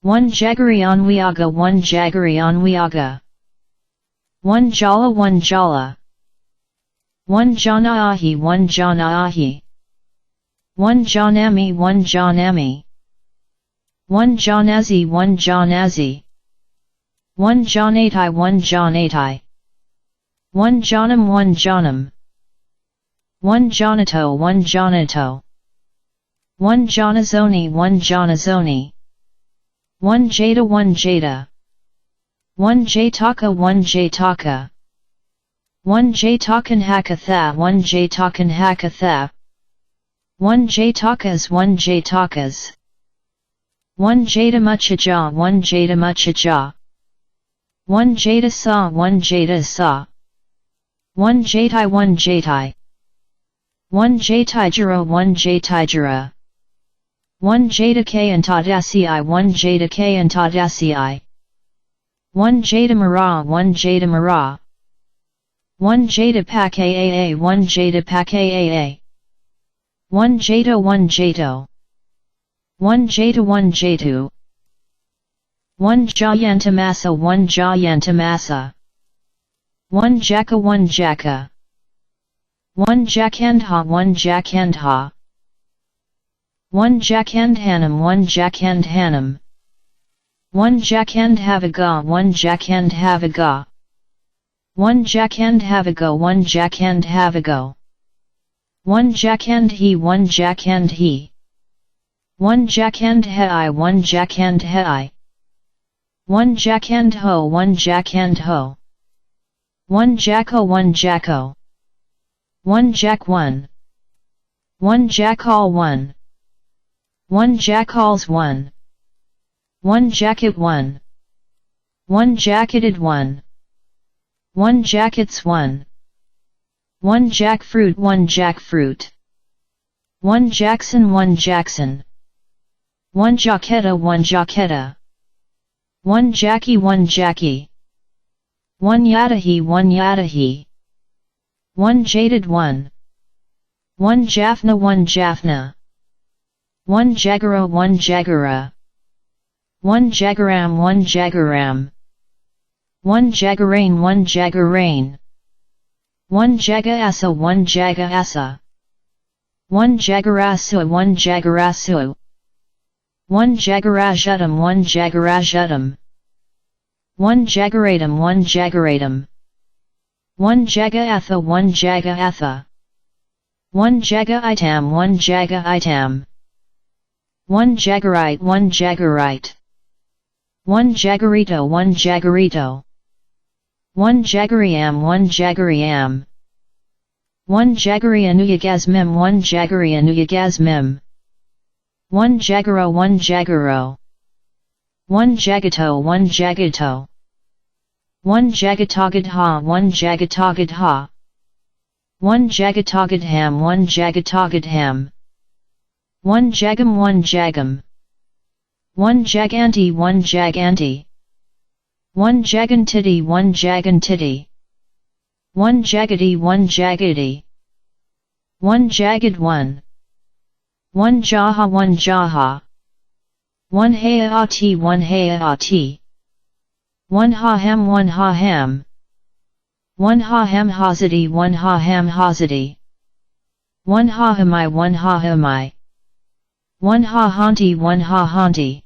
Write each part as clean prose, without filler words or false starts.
One jaggery onwiaga, one jaggery onwiaga. One jala, one jala. One jana ahi, one jana ahi. One janami, one janami. One janazi, one janazi. One janatai, one janatai. One janam, one janam. One janato, one janato. One janazoni, one janazoni. One jada, one jada. One jataka, one jataka. One jatakan hakatha, one jatakan hakatha. One jatakas, one jatakas. One jada muchaja, one jada muchaja. One jada sa, one jada sa. One jatai, one jatai. One jataijara, one jataijara. One jada k and tadasi, one jada k and tadasi. One jada mara, one jada mara. One jada pakaa, one jada pakaa. One jato, one jato. One jata, one jatu. One jayantamasa, one jayantamasa. One jaka, one jaka. One jakandha, one jakandha. One jakandhanam, one jakandhanam. One jakandhavaga, one jakandhavaga. One jakandhavago, one jakandhavago. One jakandhi, one jakandhi. One jakandhai, one jakandhai. One jakandho, one jakandho. One jacko, one jacko. One jack, one. One jackal, one. One jackals, one. One jacket, one. One jacketed, one. One jackets, one. One jackfruit, one jackfruit. One Jackson, one Jackson. One jaquetta, one jaquetta. One Jackie, one Jackie. One yadahi, one yadahi. One jaded, one. One Jaffna, one Jaffna. One Jagara, one Jagara. One Jagaram, one Jagaram. One Jagarain, one Jagarain. One Jagaasa, one Jagaasa. One Jagarasu, one Jagarasu. One Jagarajatam, one Jagarajatam. One Jagaratam, one Jagaratam. One Jagaatha, one Jagaatha. One Jagaitam, one Jagaitam. One Jagarite, one Jagarite. One Jagarito, one Jagarito. One Jagariam, one Jagariam. One Jagarianuyagazmim, one Jagarianuyagazmim. One Jagaro, one Jagaro. One Jagato, one Jagato. One Jagatagadha, one Jagatagadha. One Jagatagadham, one Jagatagadham. One Jagam, one Jagam. One Jaganti, one Jaganti. One Jagantiti, one Jagantiti. One Jagati, one Jagati. One Jagad, one. One Jaha, one Jaha. One Haati, one Haati. One Haham, one Haham. One Haham Hazadi, one Haham Hazadi. One Hahamai, one Hahamai. One Hahanti, one Hahanti.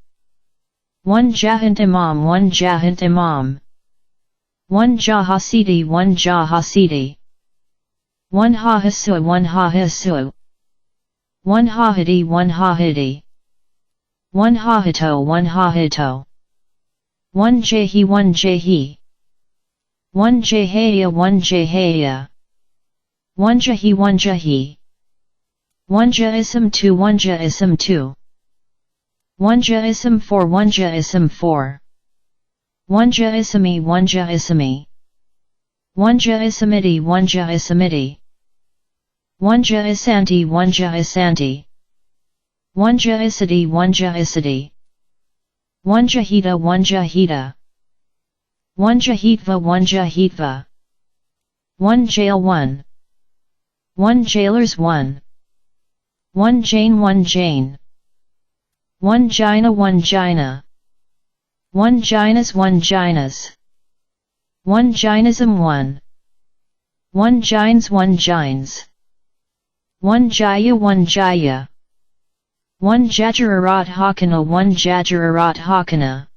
One Jahant Imam, one Jahant Imam. One Jahasidi, one Jahasidi. One Hahasu, one Hahasu. One Hahidi, one Hahidi. One Hahito, one Hahito. One Jahi, one Jahi. One Jahaya, one Jahaya. One Jahi, one Jahi. One Jaism 2, one Jaism 2. One Jaism 4, one Jaism 4. One Jaisami, one Jaisami. One Jaisamiti, one Jaisamiti. One Jaisanti, one Jaisanti. One Jaisadi, one Jaisadi. One Jahita, one Jahita. One Jahitva, one Jahitva. One Jail, one. One Jailers, one. One Jane, one Jane. One Jaina, one Jaina. 1 ginus 1 ginus. 1 ginism 1. 1 gines 1 gines. 1 jaya 1 jaya. 1 jajararat hakana 1 jajararat hakana.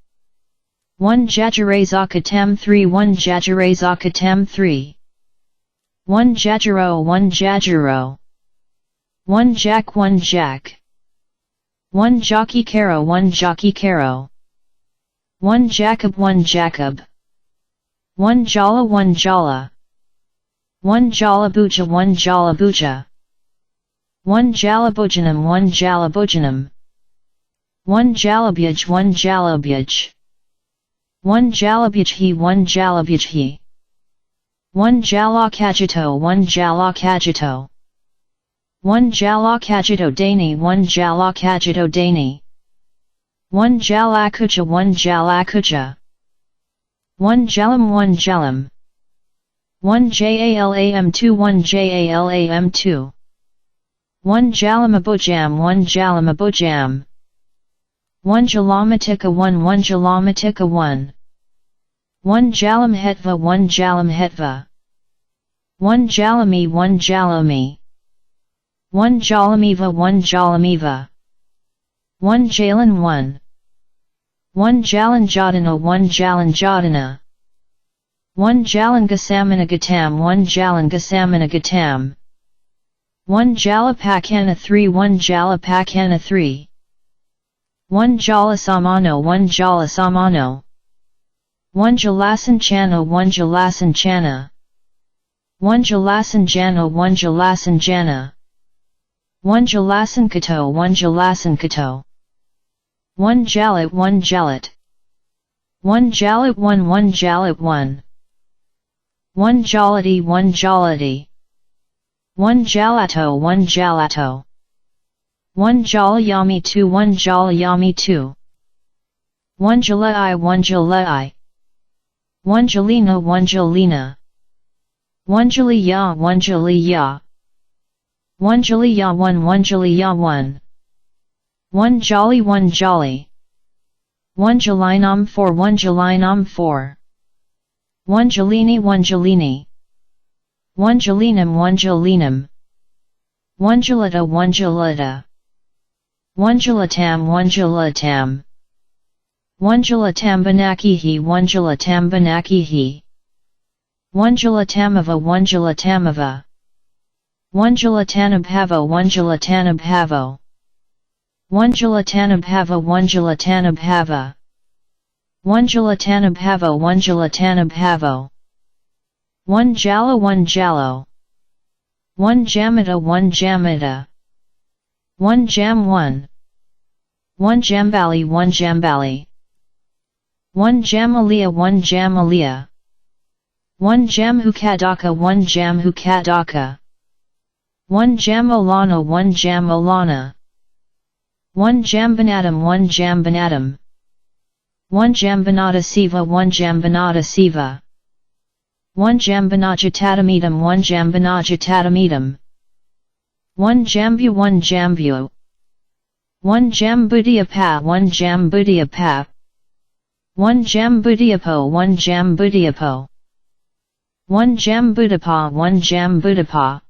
1 jajarazakatam 3 1 jajarazakatam 3. 1 jajaro 1 jajaro. 1 jack 1 jack. 1 jockey caro 1 jockey caro. 1 jacob 1 jacob. 1 jala 1 jala. 1 jala buja 1 jala buja. 1 jalabujanam 1 jalabujanam. 1 jalabyaj 1 jalabyaj. 1 jalabyajhi 1 jalabyajhi. 1 jalakajito 1 jalakajito. 1 jalakajito dani 1 jalakajito dani. 1 jalakuja 1 jalakuja. 1 jalam 1 jalam. 1 jalam 2 1 jalam 2. 1 jalamabujam 1 jalamabujam. 1 jalamatika 1 1 jalamatika 1. 1 jalamhetva 1 jalamhetva. 1 jalami 1 jalami. 1 jalamiva 1 jalamiva. 1 jalan 1. 1 jalan jadana 1 jalan jadana. 1 jalan gasamana gatam 1 jalan gasamana gatam. 1 jalapakana 3 1 jalapakana 3. 1 jalasamano 1 jalasamano. 1 jalasan chana 1 jalasan chana. 1 jalasan jana 1 jalasan jana. 1 jalasan kato 1 jalasan kato. 1 jalit 1 jalit. 1 jalit 1 1 jalit 1. 1 jalati 1 jalati. 1 jalato 1 jalato. 1 jalayami 2 1 jalayami 2. 1 jalai 1 jalai. 1 jalina 1 jalina. 1 jaliya 1 jaliya. 1 jaliya 1 1 jaliya 1. 1 jolly 1 jolly. 1 jalinam 4 1 jalinam 4. 1 jalini 1 jalini. 1 jalinam 1 jalinam. 1 jalata 1 jalata. 1 jalatam 1 jalatam. 1 jalatam banakihi 1 jalatam banakihi. 1 jalatamava 1 jalatamava. 1 jalatanabhavo 1 jalatanabhavo. 1 jalatanabhava 1 jalatanabhava. 1 jalatanabhavo 1 jalatanabhavo. 1 jalo 1 jalo. 1 jamata 1 jamata. 1 jam 1. 1 jambali 1 jambali. 1 jamalia 1 jamalia. 1 jamhukadaka 1 jamhukadaka. 1 jamolana 1 jamolana. 1 jambanatam 1 jambanatam. 1 jambanata siva 1 jambanata siva. 1 jambanajatadamitam 1 jambanajatadamitam. 1 jambu 1 jambu. 1 jambudiapa 1 jambudiapa. 1 jambudiapo 1 jambudiapo. 1 jambudapa 1 jambudapa.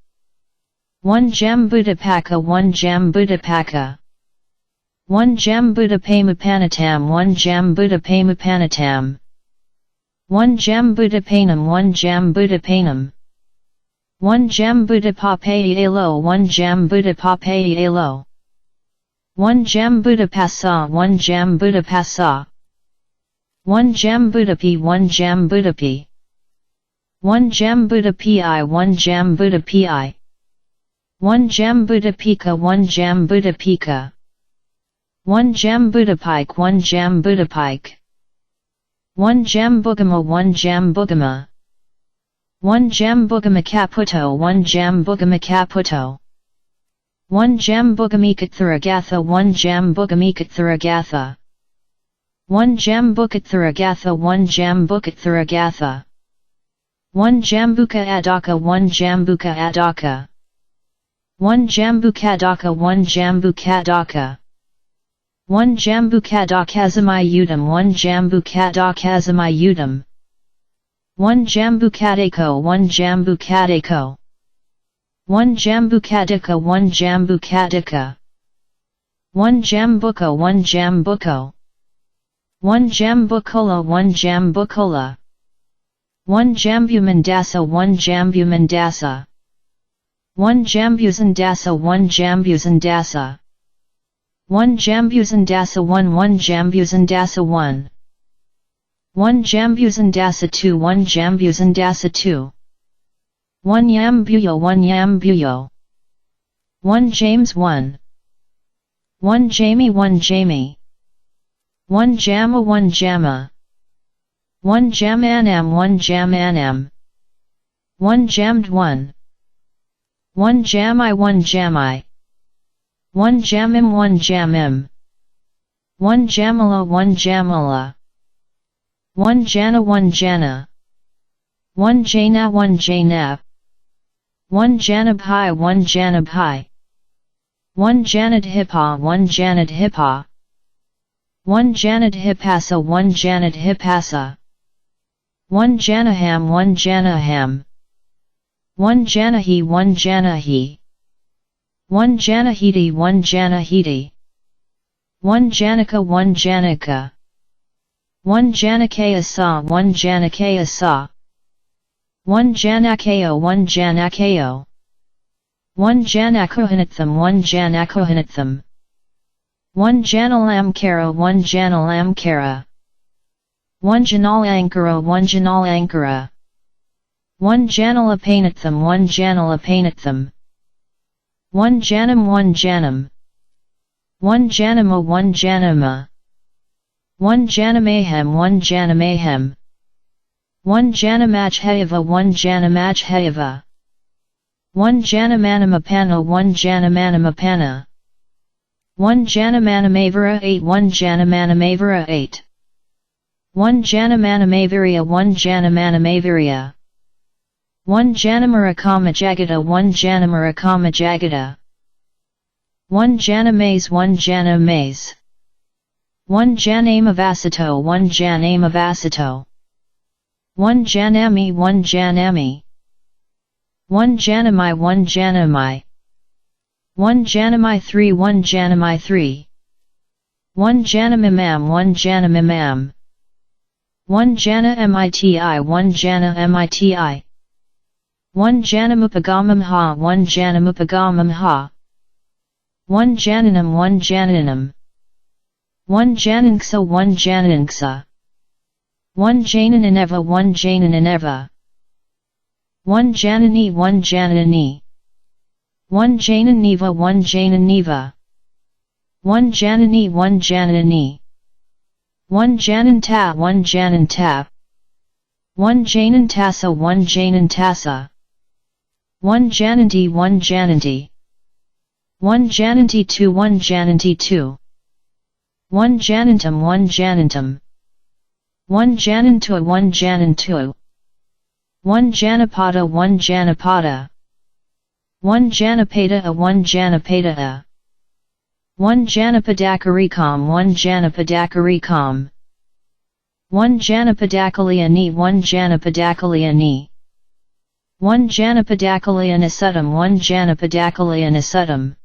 1 jambudapaka 1 jambudapaka. 1 jambudapamapanatam 1 jambudapamapanatam. 1 jambudapanam 1 jambudapanam. 1 jambudapapayalo 1 jambudapapayalo. 1 jambudapasa 1 jambudapasa. 1 jambudapi 1 jambudapi. 1 jambudapi 1 jambudapi. 1 jambudapika 1 jambudapika. 1 jambudapike 1 jambudapike. 1 jambugama 1 jambugama. 1 jambugama caputo 1 jambugama caputo. 1 jambugamikattharagatha 1 jambugamikattharagatha. 1 jambukattharagatha 1 jambukattharagatha. 1 jambuka adaka 1 jambuka adaka. 1 jambukadaka 1 jambukadaka. 1 Jambucadocazamiyudam 1 Jambucadocazamiyudam 1 Jambucadico 1 Jambucadico 1 Jambucadica 1 Jambucadica 1 Jambuco 1 Jambuco 1 Jambucola 1 Jambucola 1 Jambumandasa 1 Jambumandasa 1 Jambuzandasa 1 Jambuzandasa 1 Jambuzandasa 1 1 Jambuzandasa 1 1 Jambuzandasa 2 1 Jambuzandasa 2 1 Yambuyo 1 Yambuyo 1 James 1 1 Jamie 1 Jamie 1 Jamma 1 Jamma 1 Jamanam 1 Jamanam 1 Jammed 1 1 Jamai 1 Jamai 1 Jamim 1 Jamim 1 Jamala 1 Jamala 1 Jana 1 Jana 1 Jana 1 Jana 1 Janabhai 1 Janabhai 1 Janad Hippa 1 Janad Hippa 1 Janad Hipasa 1 Janad Hipasa 1 Janaham 1 Janaham 1 Janahi 1 Janahi 1 Janahidi 1 Janahidi 1 Janika 1 Janika 1 Janakaya Sa 1 Janakaya Sa 1 Janakayo 1 Janakayo 1 Janakohanatham 1 Janakohanatham 1 Janalamkara 1 Janalamkara 1 Janalankara 1 Janalankara 1 Janalapanitham 1 Janalapanitham 1 Janam 1 Janam 1 Janama 1 Janama 1 Janamahem 1 Janamahem 1 Janamachheva 1 Janamachheva 1 Janamanamapana 1 Janamanamapana 1 Janamanamavara 8 1 Janamanamavara 8 1 Janamanamavaria 1 Janamanamavaria 1 Janamarakama Jagata 1 Janamarakama Jagata 1 Janamaze 1 Janamaze 1 Janamavasato 1 Janamavasato 1 Janami 1 Janami 1 Janamai 1 Janamai 1 Janamai 3 1 Janamai 3 1 Janamimam 1 Janamimam 1 Jana Miti 1 Jana Miti 1 Janamupagamam Ha 1 Janamupagamam Ha 1 Janinam 1 Janinam 1 Janinksa 1 Janinksa 1 Jananineva 1 Jananineva 1 Janani 1 Janani 1 Jananiva 1 Jananiva 1 Janani 1 Janani 1 Jananta 1 Jananta 1 Janantasa 1 Janantasa 1 Jananti 1 Jananti 1 Jananti 2 1 Jananti 2 1 Janantum 1 Janantum 1 Janantua 1 Janantua 1 Janapada 1 Janapada 1 Janapada 1 Janapada 1 Janapadakarikam 1 Janapadakarikam 1 Janapadakaliani 1 Janapadakaliani 1 Janapadakalianisutum 1 Janapadakalianisutum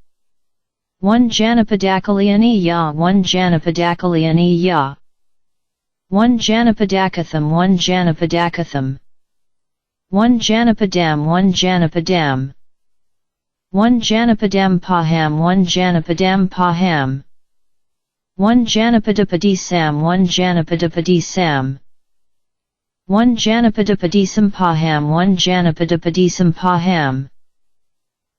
1 Janapadakaliani ya 1 Janapadakaliani ya 1 Janapadakatham 1 Janapadakatham 1 Janapadam 1 Janapadam 1 Janapadam Paham 1 Janapadam Paham 1 Janapadapadisam 1 Janapadapadisam 1 Janapadapadisam Paham 1 Janapadapadisam Paham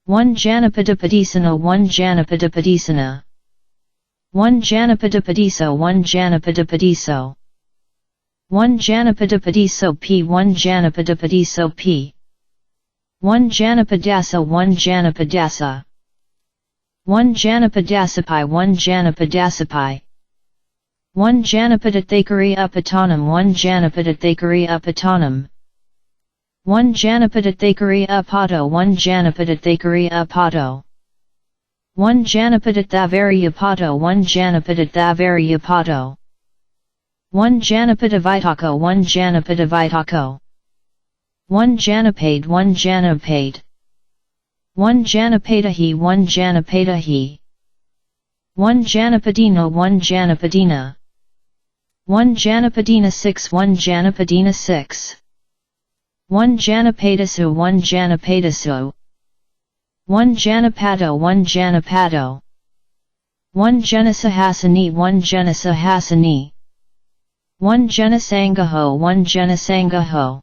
1 Janapadapadisana 1 Janapadapadisana 1 Janapadapadiso 1 Janapadapadiso 1 Janapadapadiso P 1 Janapadapadiso P 1 Janapadasa 1 Janapadasa 1 Janapadasapai 1 Janapadasapai 1 Janapadathakari Upatanam 1 Janapadathakari Upatanam 1 Janapadathakari Upato 1 Janapadathakari Upato 1 Janapadathavariyapato 1 Janapadathavariyapato 1 Janapadavitako 1 Janapadavitako 1 Janapade 1 Janapade 1 Janapadahi 1 Janapadahi 1 Janapadina 1 Janapadina 1 Janapadina 6 1 Janapadina 6 1 Janapadasu 1 Janapadasu 1 Janapado 1 Janapado 1 Janasahasani 1 Janasahasani 1 Janasangaho 1 Janasangaho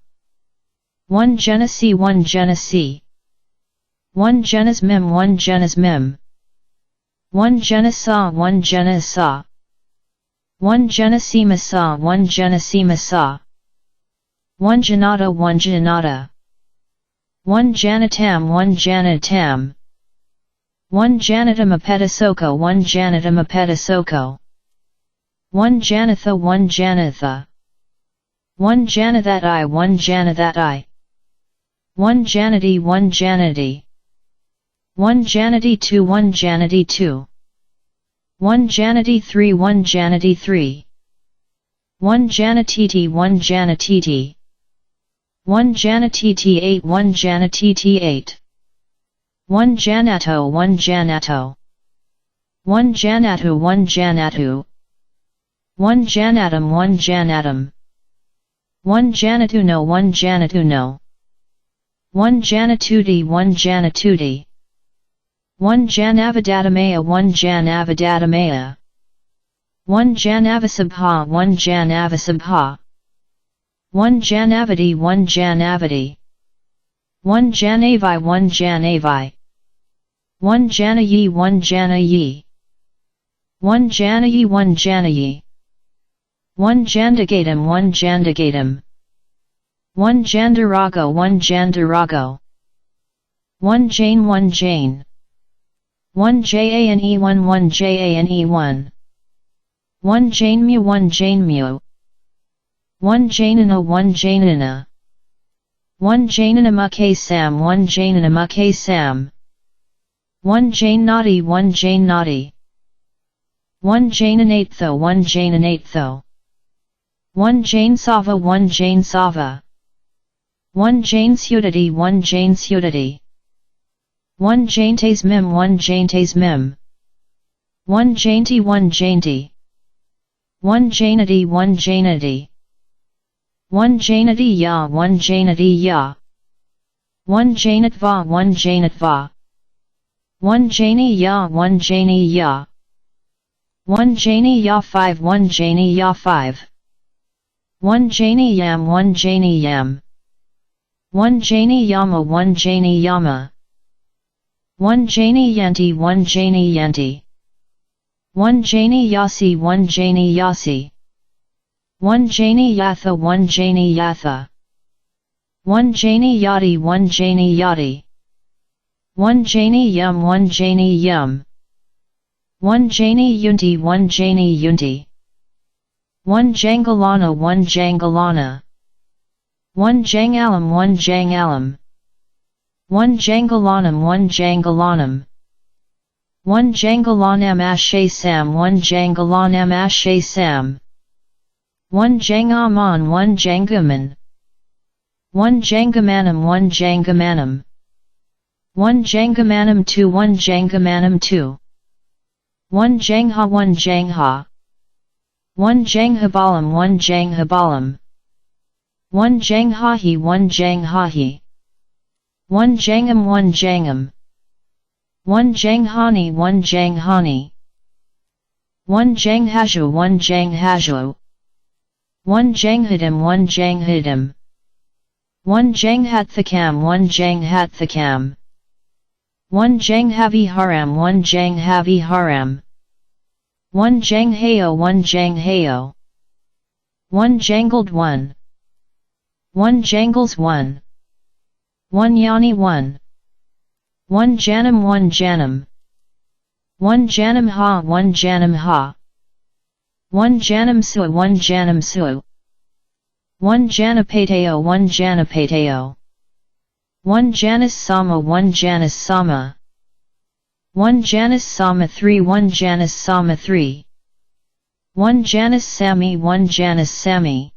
1 Janasi 1 Janasi 1 Janasmim 1 Janasmim 1 Janasa 1 Janasa 1 Janasimasa 1 Janasimasa 1 Janata 1 Janata 1 Janatam 1 Janatam 1 Janatamapedasoko 1 Janatamapedasoko 1 Janatha 1 Janatha 1 Janathatai 1 Janathatai 1 Janati 1 Janati 1 Janati 2 1 Janati 2 1 Janati 3 1 Janati 3 1 Janatiti 1 Janatiti 1 Janatiti 8 1 Janatiti 8 1 Janato 1 Janato 1 Janatu 1 Janatu 1 Janatum 1 Janatum 1 Janatuno 1 Janatuno 1 Janatuti 1 Janatuti 1 Janavadatamaya 1 Janavadatamaya 1 Janavasabha 1 Janavasabha 1 Janavati 1 Janavati 1 Janavi 1 Janavi 1 Janayi 1 Janayi 1 Janayi 1 Janayi 1 Jandagatam 1 Jandagatam 1 Jandarago 1 Jandarago 1 Jane 1 Jane 1 Jane 1 1 Jane 1 1 Janemu 1 Janemu 1 Janina 1 Janina 1 Janinamuke Sam 1 Janinamuke Sam 1 Jane Naughty 1 Jane Naughty 1 Janinatho 1 Janinatho 1 Jane Sava 1 Jane Sava 1 Jane Sudati 1 Jane Sudati 1 Jaintes Mim 1 Jaintes Mim 1 Jainti 1 Jainti 1 Jainati 1 Jainati 1 Jainati Ya 1 Jainati Ya 1 Jainatva 1 Jainatva 1 Jaini Ya 1 Jaini Ya 1 Jaini Ya 5 1 Jaini Ya 5 1 Jaini Yam 1 Jaini Yam 1 Jaini Yama 1 Jaini Yama 1 Jaini Yanti 1 Jaini Yanti 1 Jaini Yasi 1 Jaini Yasi 1 Jaini Yatha 1 Jaini Yatha 1 Jaini Yati 1 Jaini Yati 1 Jaini Yum 1 Jaini Yum 1 Jaini Yunti 1 Jaini Yunti 1 Jangalana 1 Jangalana 1 Jangalam 1 Jangalam 1 Jangalanam 1 Jangalanam 1 Jangalanam Ashe Sam 1 Jangalanam Ashe Sam 1 Jangaman 1 Jangaman 1 Jangamanam 1 Jangamanam 1 Jangamanam 2 1 Jangamanam 2 1 Jangha 1 Jangha 1 Janghabalam 1 Janghabalam 1 Janghahi 1 Janghahi 1 Jangam 1 Jangam 1 Janghani 1 Janghani 1 Janghaju 1 Janghaju 1 Janghadim 1 Janghadim 1 Janghathakam 1 Janghathakam 1 Janghavi Haram 1 Janghavi Haram 1 Janghayo 1 Janghayo 1 Jangled 1 1 Jangles 1 1 Yani 1 1 Janam 1 Janam 1 Janam Ha 1 Janam Ha 1 Janam Su 1 Janam Su 1 Janapateo 1 Janapateo 1 Janis Sama 1 Janis Sama 1 Janus Sama 3 1 Janus Sama 3 1 Janus Sami 1 Janus Sami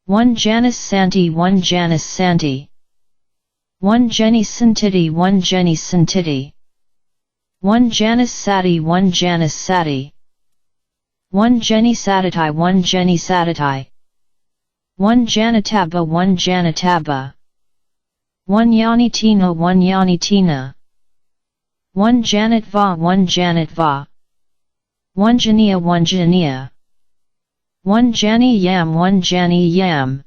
1 Janus Santi 1 Janus Santi 1 Jenny Santiti 1 Jenny Santiti 1 Janus Sati 1 Janus Sati 1 Jenny Satitai 1 Jenny Satitai 1 Janataba 1 Janataba 1 Yani Tina 1 Yani Tina 1 Janet Va 1 Janet Va 1 Jania 1 Jania 1 Jani Yam 1 Jani Yam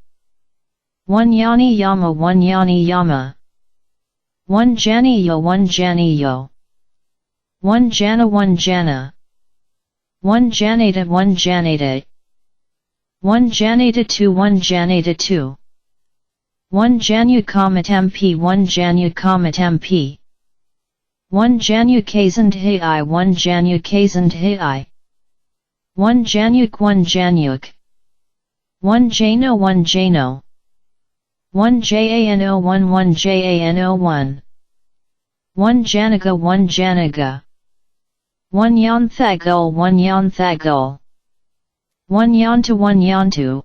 1 Yani Yama 1 Yani Yama 1 Jani Yo 1 Jani Yo 1 Jana 1 Jana 1 Janata 1 Janata 1 Janata 2 1 Janata 2 1 Janu Comet MP 1 Janu Comet MP 1 Janu Kazand Hi 1 Janu Kazand Hi 1 Januk 1 Januk 1 Jano 1 Jano 1 Jano 1 1 Jano 1 1 Janaga 1 Janaga 1 Yan Thagol 1 Yan Thagol 1 Yantu 1 Yantu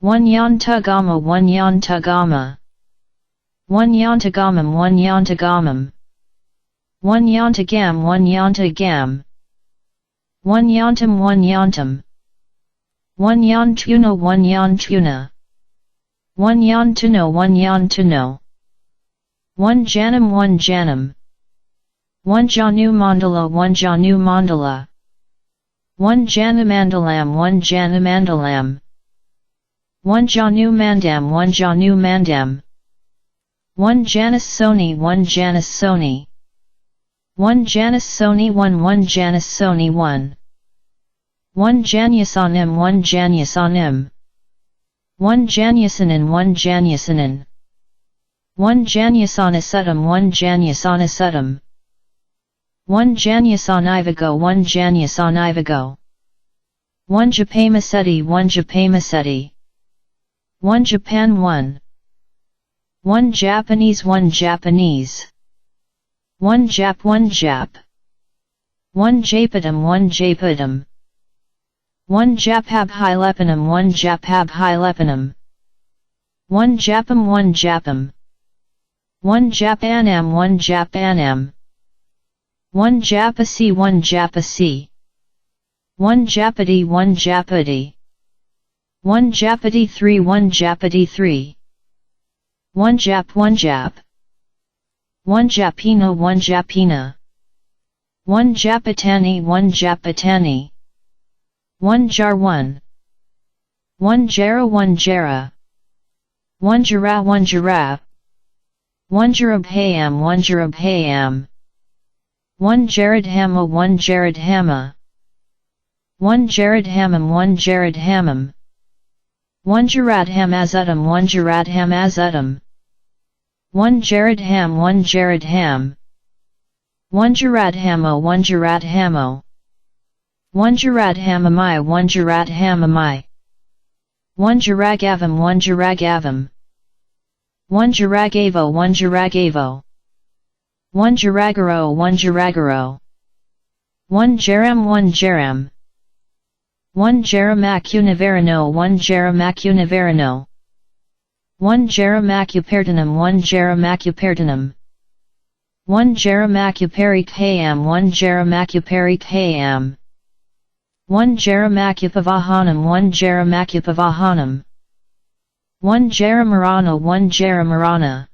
1 Yantagama 1 Yantagama 1 Yantagamam 1 Yantagamam 1 Yantagam 1 Yantagam 1 Yantam 1 Yantam 1 Yantuna 1 Yantuna 1 Yantuno 1 Yantuno 1 Janam 1 Janam 1 Janu Mandala 1 Janu Mandala 1 Janamandalam 1 Janamandalam 1 Janu Mandam 1 Janu Mandam 1 Janus Soni 1 Janus Soni 1 Janus Soni 1 1 Janus Soni 1 1 Janyasanim 1 Janyasanim 1 Janyasanin 1 Janyasanin 1 Janyasanasutam 1 Janyasanasutam 1 Janyasanivago 1 Janyasanivago 1 Japamaseti 1 Japamaseti 1 Japan 1 1 Japanese 1 Japanese 1 Jap 1 Jap 1 Japadam 1 Japadam 1 Japab Hilepanam 1 Japab Hilepanam 1 Japam 1 Japam 1 Japanam 1 Japanam 1 Japasi 1 Japasi 1 Japadi 1 Japadi 1 Japadi 3 1 Japadi 3 1 Jap 1 Jap 1 Japina 1 Japina 1 Japatani 1 Japatani 1 Jar 1 1 Jara 1 Jara 1 Jara 1 Jara 1 Jarabhayam 1 Jarabhayam 1 Jared Hama 1 Jared Hama 1 Jared Hamam 1 Jared Hamam 1 Jarad Hamazutum 1 Jarad Hamazutum 1 Jared Ham 1 Jared Ham 1 Jarad Hamo 1 Jarad Hamo 1 Jarad Hamamai 1 Jarad Hamamai 1 Jaragavam 1 Jaragavam 1 Jaragavo 1 Jaragavo 1 Jaragaro 1 Jaragaro 1 Jeram 1 Jeram 1 Jeramacunaverino 1 Jeramacunaverino 1 Jeramacupertinum 1 Jeramacupertinum 1 Jeramacupericayam 1 Jeramacupericayam 1 Jeramacupavahanam 1 Jeramacupavahanam 1 Jeramarana 1 Jeramarana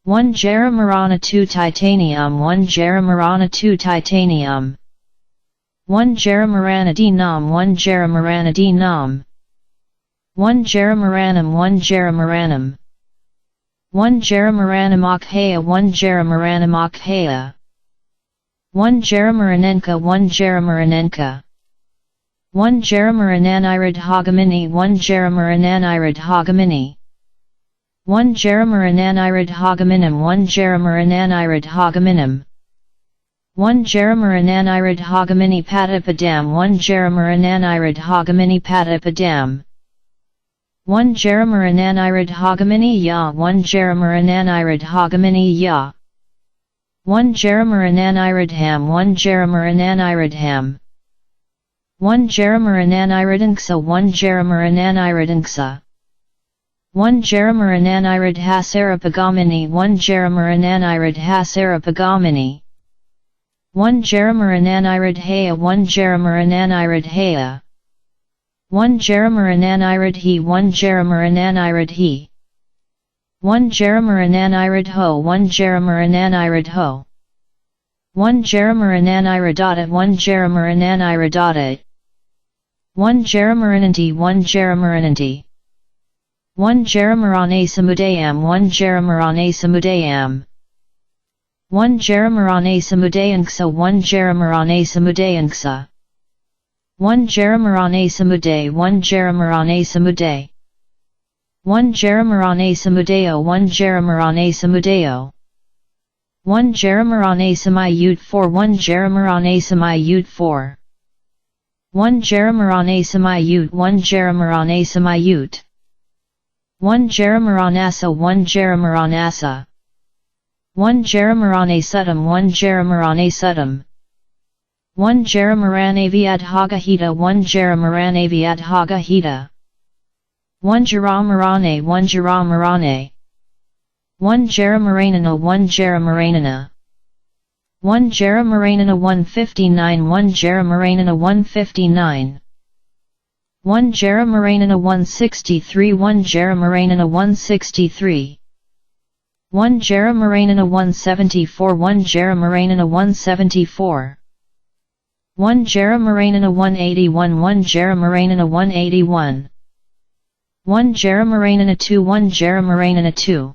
1 Jeramarana 2 Titanium 1 Jeramarana 2 Titanium 1 Jeramarana Dinam 1 Jeramarana Dinam 1 Jeramaranum 1 Jeramaranum 1 Jeramaranum Akhaya 1 Jeramaranum Akhaya 1 Jeramaranenka 1 Jeramaranenka 1 Jeramarananirid Hagamini 1 Jeramarananirid Hagamini 1 Jeramarananirid Hagaminum 1 Jeramarananirid Hagaminum 1 Jeramarananirid Hagamini Padapadam 1 Jeramarananirid Hagamini Padapadam 1 Jeramarananirid Hagamini Ya 1 Jeramarananirid Hagamini Ya 1 Jeremirananiridham 1 Jeremirananiridham 1 Jeremirananiridnksa 1 Jeremirananiridnksa 1 Jeremirananiridhasarapagomini 1 Jeremirananiridhasarapagomini 1 Jeremirananiridhaya 1 Jeremirananiridhaya 1 Jeremirananiridhi 1 Jeremirananiridhi 1 Jeremirananiridho 1 Jeremirananiridho 1 Jeremirananiridata 1 Jeremirananiridata 1 Jeremirananti 1 Jeremirananti 1 Jeremiransamudayam 1 Jeremiransamudayam 1 Jeremiransamudayanksa 1 Jeremiransamudayanksa 1 Jeremiransamuday 1 Jeremiransamuday 1 Jeremiransamudeo 1 Jeremiransamudeo 1 Jeremiransamuyut 4 1 Jeremiransamuyut 4 1 Jeremiransamuyut 1 Jeremiransamuyut 1 Jeremiranasa 1 Jeremiranasa 1 Jeremiranasudam 1 Jeremiranasudam 1 Jeremiranaviyadhagahita 1 Jeremiranaviyadhagahita 1 Jeramarane 1 Jeramarane 1 Jeremiranana 1 Jeremiranana 1 Jeremiranana 159 1 Jeremiranana 159 1 Jeremiranana 163 1 Jeremiranana 163 1 Jeremiranana 174 1 Jeremiranana 174 1 Jeremiranana 181 1 Jeremiranana 181 1 Jeremiranana 2 1 Jeremiranana 2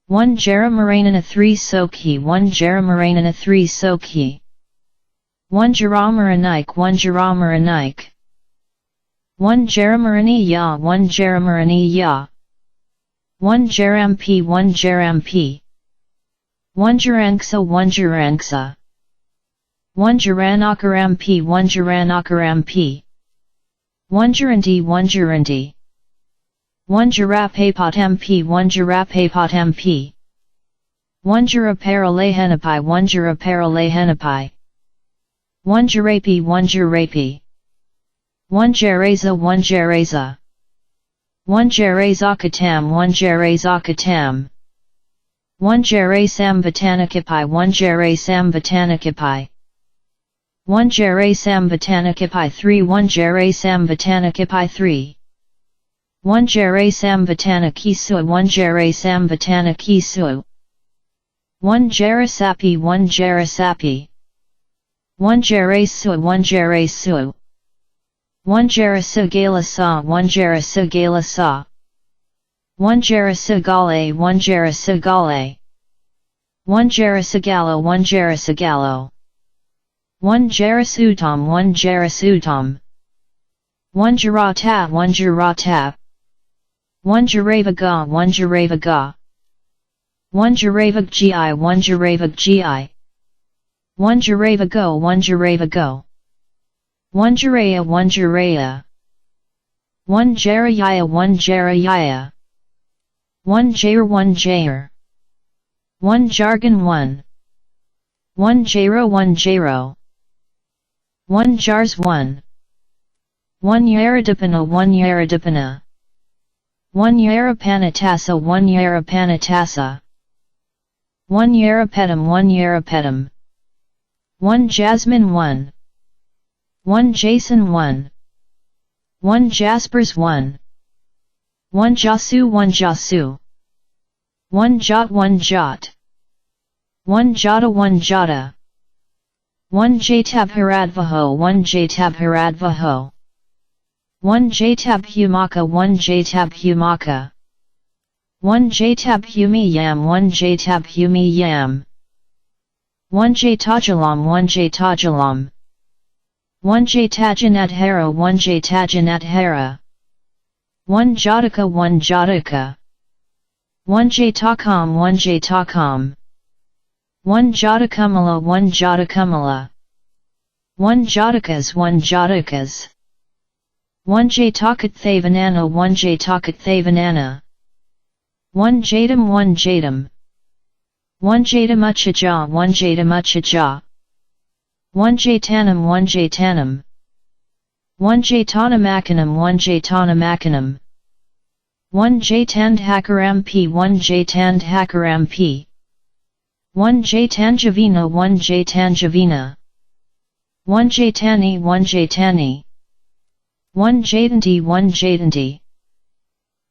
1 Jeremiranana 3 Sokhi 1 Jeremiranana 3 Sokhi 1 Jeremiranike 1 Jeremiranike 1 Jeremiraniyah 1 Jeremiraniyah 1 Jeramp 1 Jeramp 1 Jeranksa 1 Jeranksa 1 Jeranakaramp 1 Jeranakaramp 1 Geranti 1 Geranti 1 Jerapapatamp 1 Jerapapatamp 1 Jeraparalehenapi 1 Jeraparalehenapi 1 Jerapi 1 Jerapi 1 Jereza 1 Jereza 1 Jerezakatam 1 Jerezakatam 1 Jeresam Botanicapi 1 Jeresam Botanicapi 1 Jeresam Botanicapi 3 1 Jeresam Botanicapi 3 1 Jeresam Botanikisu 1 Jeresam Botanikisu 1 Jerasapi 1 Jerasapi 1 Jeresu 1 Jeresu 1 Jerasigalasa 1 Jerasigalasa 1 Jerasigale 1 Jerasigale 1 Jerasigalo 1 Jerasigalo 1 Jerasutam 1 Jerasutam 1 Jerata 1 Jerata 1 Jeravaga 1 Jeravaga 1 Jeravaggi 1 Jeravaggi 1 Jeravago 1 Jeravago 1 Jeraya 1 Jeraya 1 Jerayaya 1 Jerayaya 1 Jair 1 Jair 1 Jargon 1 1 Jairo 1 Jairo 1 Jars 1 1 Yeridipana 1 Yeridipana 1 Yerapanatasa 1 Yerapanatasa 1 Yerapetum 1 Yerapetum 1 Jasmine 1 1 Jason 1 1 Jaspers 1 1 Jasu 1 Jasu 1 Jot 1 Jot 1 Jota 1 Jota 1 Jtabharadvaho 1 Jtabharadvaho 1 Jtabhumaka 1 Jtabhumaka 1 Jtabhumiyam 1 Jtabhumiyam 1 Jtajalam 1 Jtajalam 1 Jtajanadhara 1 Jtajanadhara 1 Jataka 1 Jataka 1 Jtakam 1 Jtakam 1 Jatakamala 1 Jatakamala 1 Jatakas 1 Jatakas 1 Jtakathavanana 1 Jtakathavanana 1 Jadam 1 Jadam 1 jatamuchaja 1 jatamuchaja 1 jatanam 1 jatanam 1 jatanamakkanam 1 jatanamakkanam 1 jatandhakaram p 1 jatandhakaram p 1 jtanjavina 1 jtanjavina 1 jatani 1 jatani 1 jatanti 1 jatanti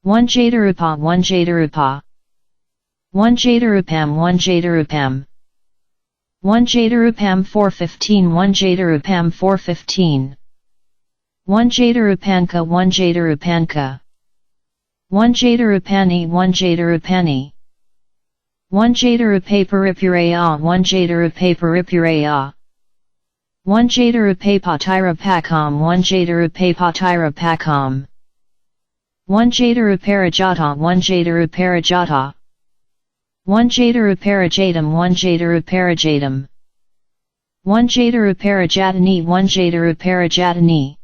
1 jatarupa 1 jatarupa 1 jatarupam 1 jatarupam 1 jatarupam 415 1 jatarupam 415 1 jatarupanka 1 jatarupanka 1 jatarupani 1 jatarupani 1 jatarupaparipuraya 1 jatarupaparipuraya 1 jatarupapatirapakam 1 jatarupapatirapakam 1 jataruparajata 1 jataruparajata 1 jataruparajadam 1 jataruparajadam 1 jataruparajatani 1 jataruparajatani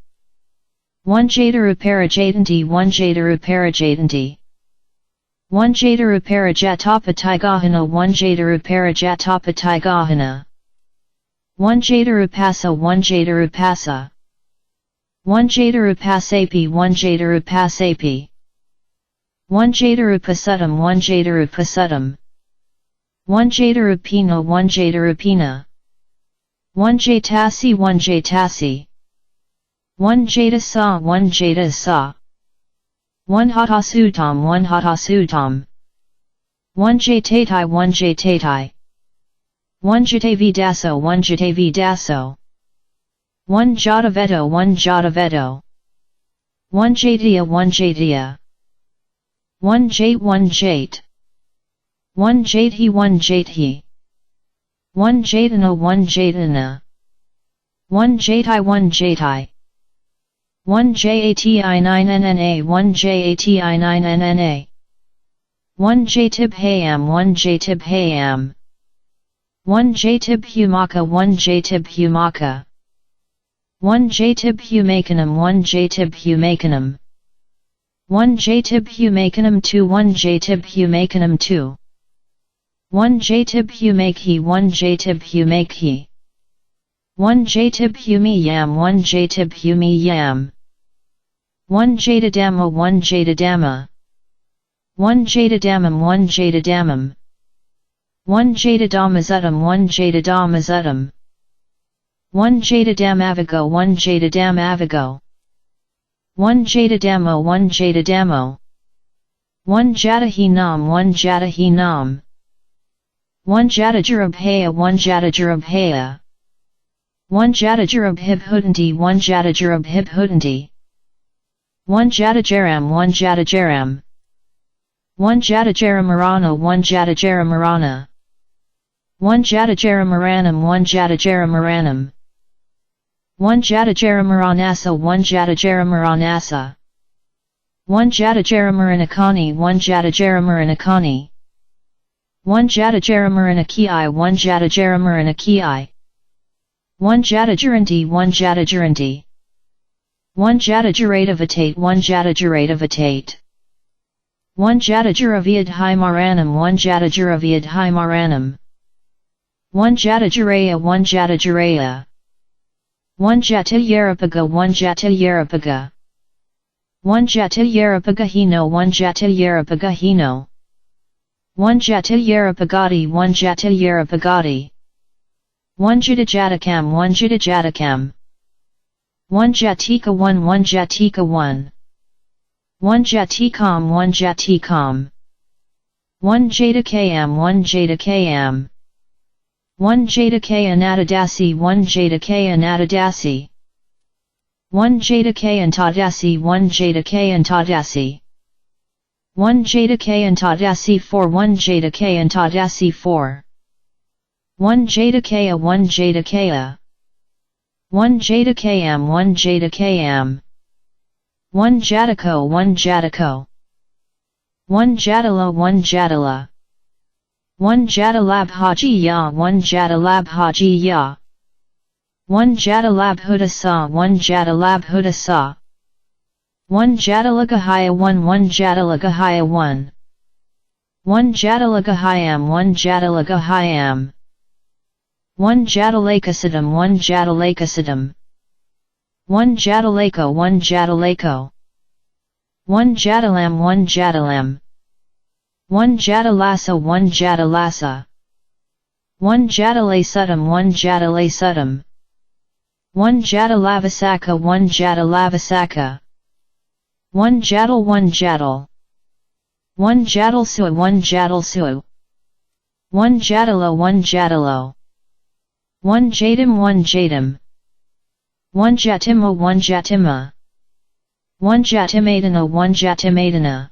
1 jataruparajatandi 1 jataruparajatandi 1 jataruparajatapataigahana 1 jataruparajatapataigahana 1 jatarupasa 1 jatarupasa 1 jatarupasapi 1 jatarupasapi 1 jatarupasudam 1 jatarupasudam 1 jatarupina 1 jatarupina 1 jatasi 1 jatasi 1 jatasa 1 jatasa 1 hatasutam 1 hatasutam 1 jatatai 1 jatatai 1 jatavidaso 1 jatavidaso 1 jatavedo 1 jatavedo 1 jatia 1 jatia 1 jate 1 jate 1 jatehi 1 jatehi 1 jatana 1 jatana 1 jatai 1 jatai 1 jati 9nna 1 jati 9nna 1 jtibhayam 1 jtibhayam 1 jtibhumaka 1 jtibhumaka 1 jtibhumakanam 1 jtibhumakanam 1 jtibhumakanam 2 1 jtibhumakanam 2 1 jtibhumakhi 1 jtibhumakhi 1 jtibhumiyam 1 jtibhumiyam 1 jatadama 1 jatadama 1 jatadamam 1 jatadamam 1 jatadamazutam 1 jatadamazutam 1 jatadamavago 1 jatadamavago 1 jatadamo 1 jatadamo 1 jatahinam 1 jatahinam 1 jatajurabhaya 1 jatajurabhaya 1 jatajurabhibhudanti 1 jatajurabhibhudanti 1 jatajaram 1 jatajaram 1 jatajaramurana 1 jatajaramurana 1 jatajaramaranam 1 jatajaramaranam 1 jatajaramaranasa 1 jatajaramaranasa 1 jatajaramaranakani 1 jatajaramaranakani 1 jatajaramaranaki 1 jatajaramaranaki 1 jatajuranti 1 jatajuranti 1 jatajuratavatate 1 jatajuratavatate 1 jatajuraviyadhimaranam 1 jatajuraviyadhimaranam 1 jatajuraya 1 jatajuraya 1 jatilyarapaga 1 jatilyarapaga 1 jatilyarapagahino 1 jatilyarapagahino 1 jatilyarapagati 1 jatilyarapagati 1 jatajatakam 1 jatajatakam 1 jatika 1 1 jatika 1 1 jatikam 1 jatikam 1 jatakam 1 jatakam 1 jatakayanatadasi 1 jatakayanatadasi 1 jatakayantadasi 1 jatakayantadasi 1 jatakayantadasi 4 1 jatakayantadasi 4 1 jatakaya 1 jatakaya 1 jatakayam 1 jatakayam 1 jatako 1 jatako 1 jatala 1 jatala 1 jatalabhajiya 1 jatalabhajiya 1 jatalabhudasa 1 jatalabhudasa 1 jatalagahaya 1 1 jatalagahaya 1 1 Jadalagahayam 1 Jadalagahayam 1 Jadalakasiddham 1 Jadalakasiddham 1 Jadalako 1 Jadalako 1 Jadalam 1 Jadalam 1 Jadalasa 1 Jadalasa 1 Jadalasudam 1 Jadalasudam 1 Jadalavasaka 1 Jadalavasaka 1 Jadal 1 Jadal 1 Jadalsua 1 Jadalsua 1 Jadalo 1 Jadalo 1 Jadim 1 Jadim 1 Jatima 1 Jatima 1 Jatimadana 1 Jatimadana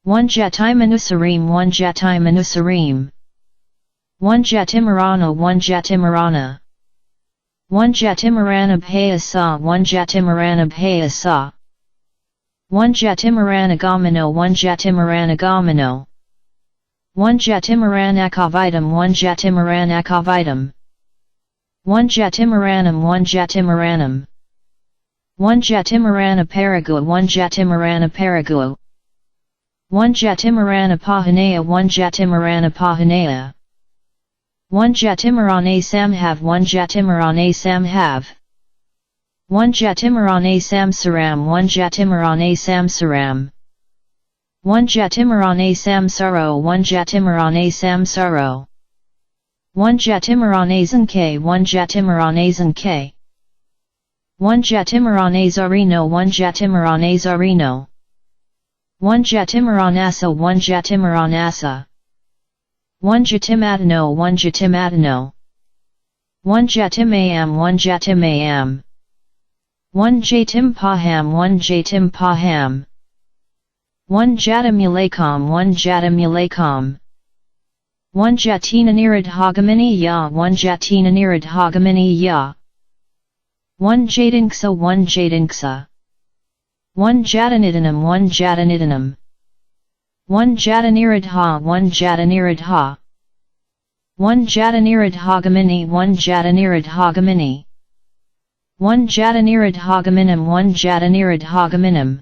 1 Jatimanusarim 1 Jatimanusarim 1 Jatimarana 1 Jatimarana 1 Jatimarana Bhayasa 1 Jatimarana Bhayasa 1 Jatimaranagamino 1 Jatimaranagamino 1 Jatimaranakavidam 1 Jatimaranakavidam 1 Jatimaranam 1 Jatimaranam 1 Jatimarana Paragu 1 Jatimarana Paragu 1 Jatimarana Pahanaya 1 Jatimarana Pahanaya 1 Jatimarane Samhav 1 Jatimarane Samhav 1 Jatimarane Samsaram 1 Jatimarane Samsaram 1 Jatimarane Samsaro 1 Jatimarane Samsaro 1 Jatimarane Zanke 1 Jatimarane Zanke 1 Jatimarane Zarino 1 Jatimarane Zarino 1 Jatimaranasa 1 Jatimaranasa 1 Jatimadano 1 Jatimadano 1 Jatimayam 1 Jatimayam 1 Jatimpaham 1 Jatimpaham 1 Jatimulakam 1 Jatimulakam 1 Jatinanirid Hagamini Ya 1 Jatinanirid Hagamini Ya 1 Jadinksa 1 Jadinksa 1 Jadanidanam 1 Jadanidanam 1 Jadaniridha 1 Jadaniridha 1 Jadanirid Hagamini 1 Jadanirid Hagamini 1 Jadanirid Hagaminam 1 Jadanirid Hagaminam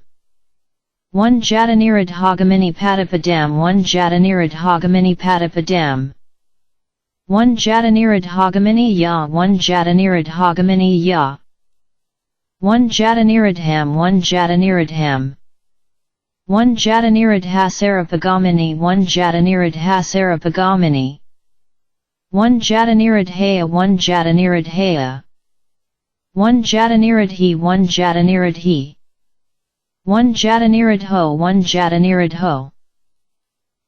1 Jadanirid Hagamini Padapadam 1 Jadanirid Hagamini Padapadam 1 Jadanirid Hagamini Ya 1 Jadanirid Hagamini Ya 1 Jadaniridham 1 Jadaniridham 1 Jadaniridha Sarapagamini 1 Jadaniridha Sarapagamini 1 Jadaniridhaya 1 Jadaniridhaya 1 Jadaniridhi 1 Jadaniridhi 1 Jadaniridho 1 Jadaniridho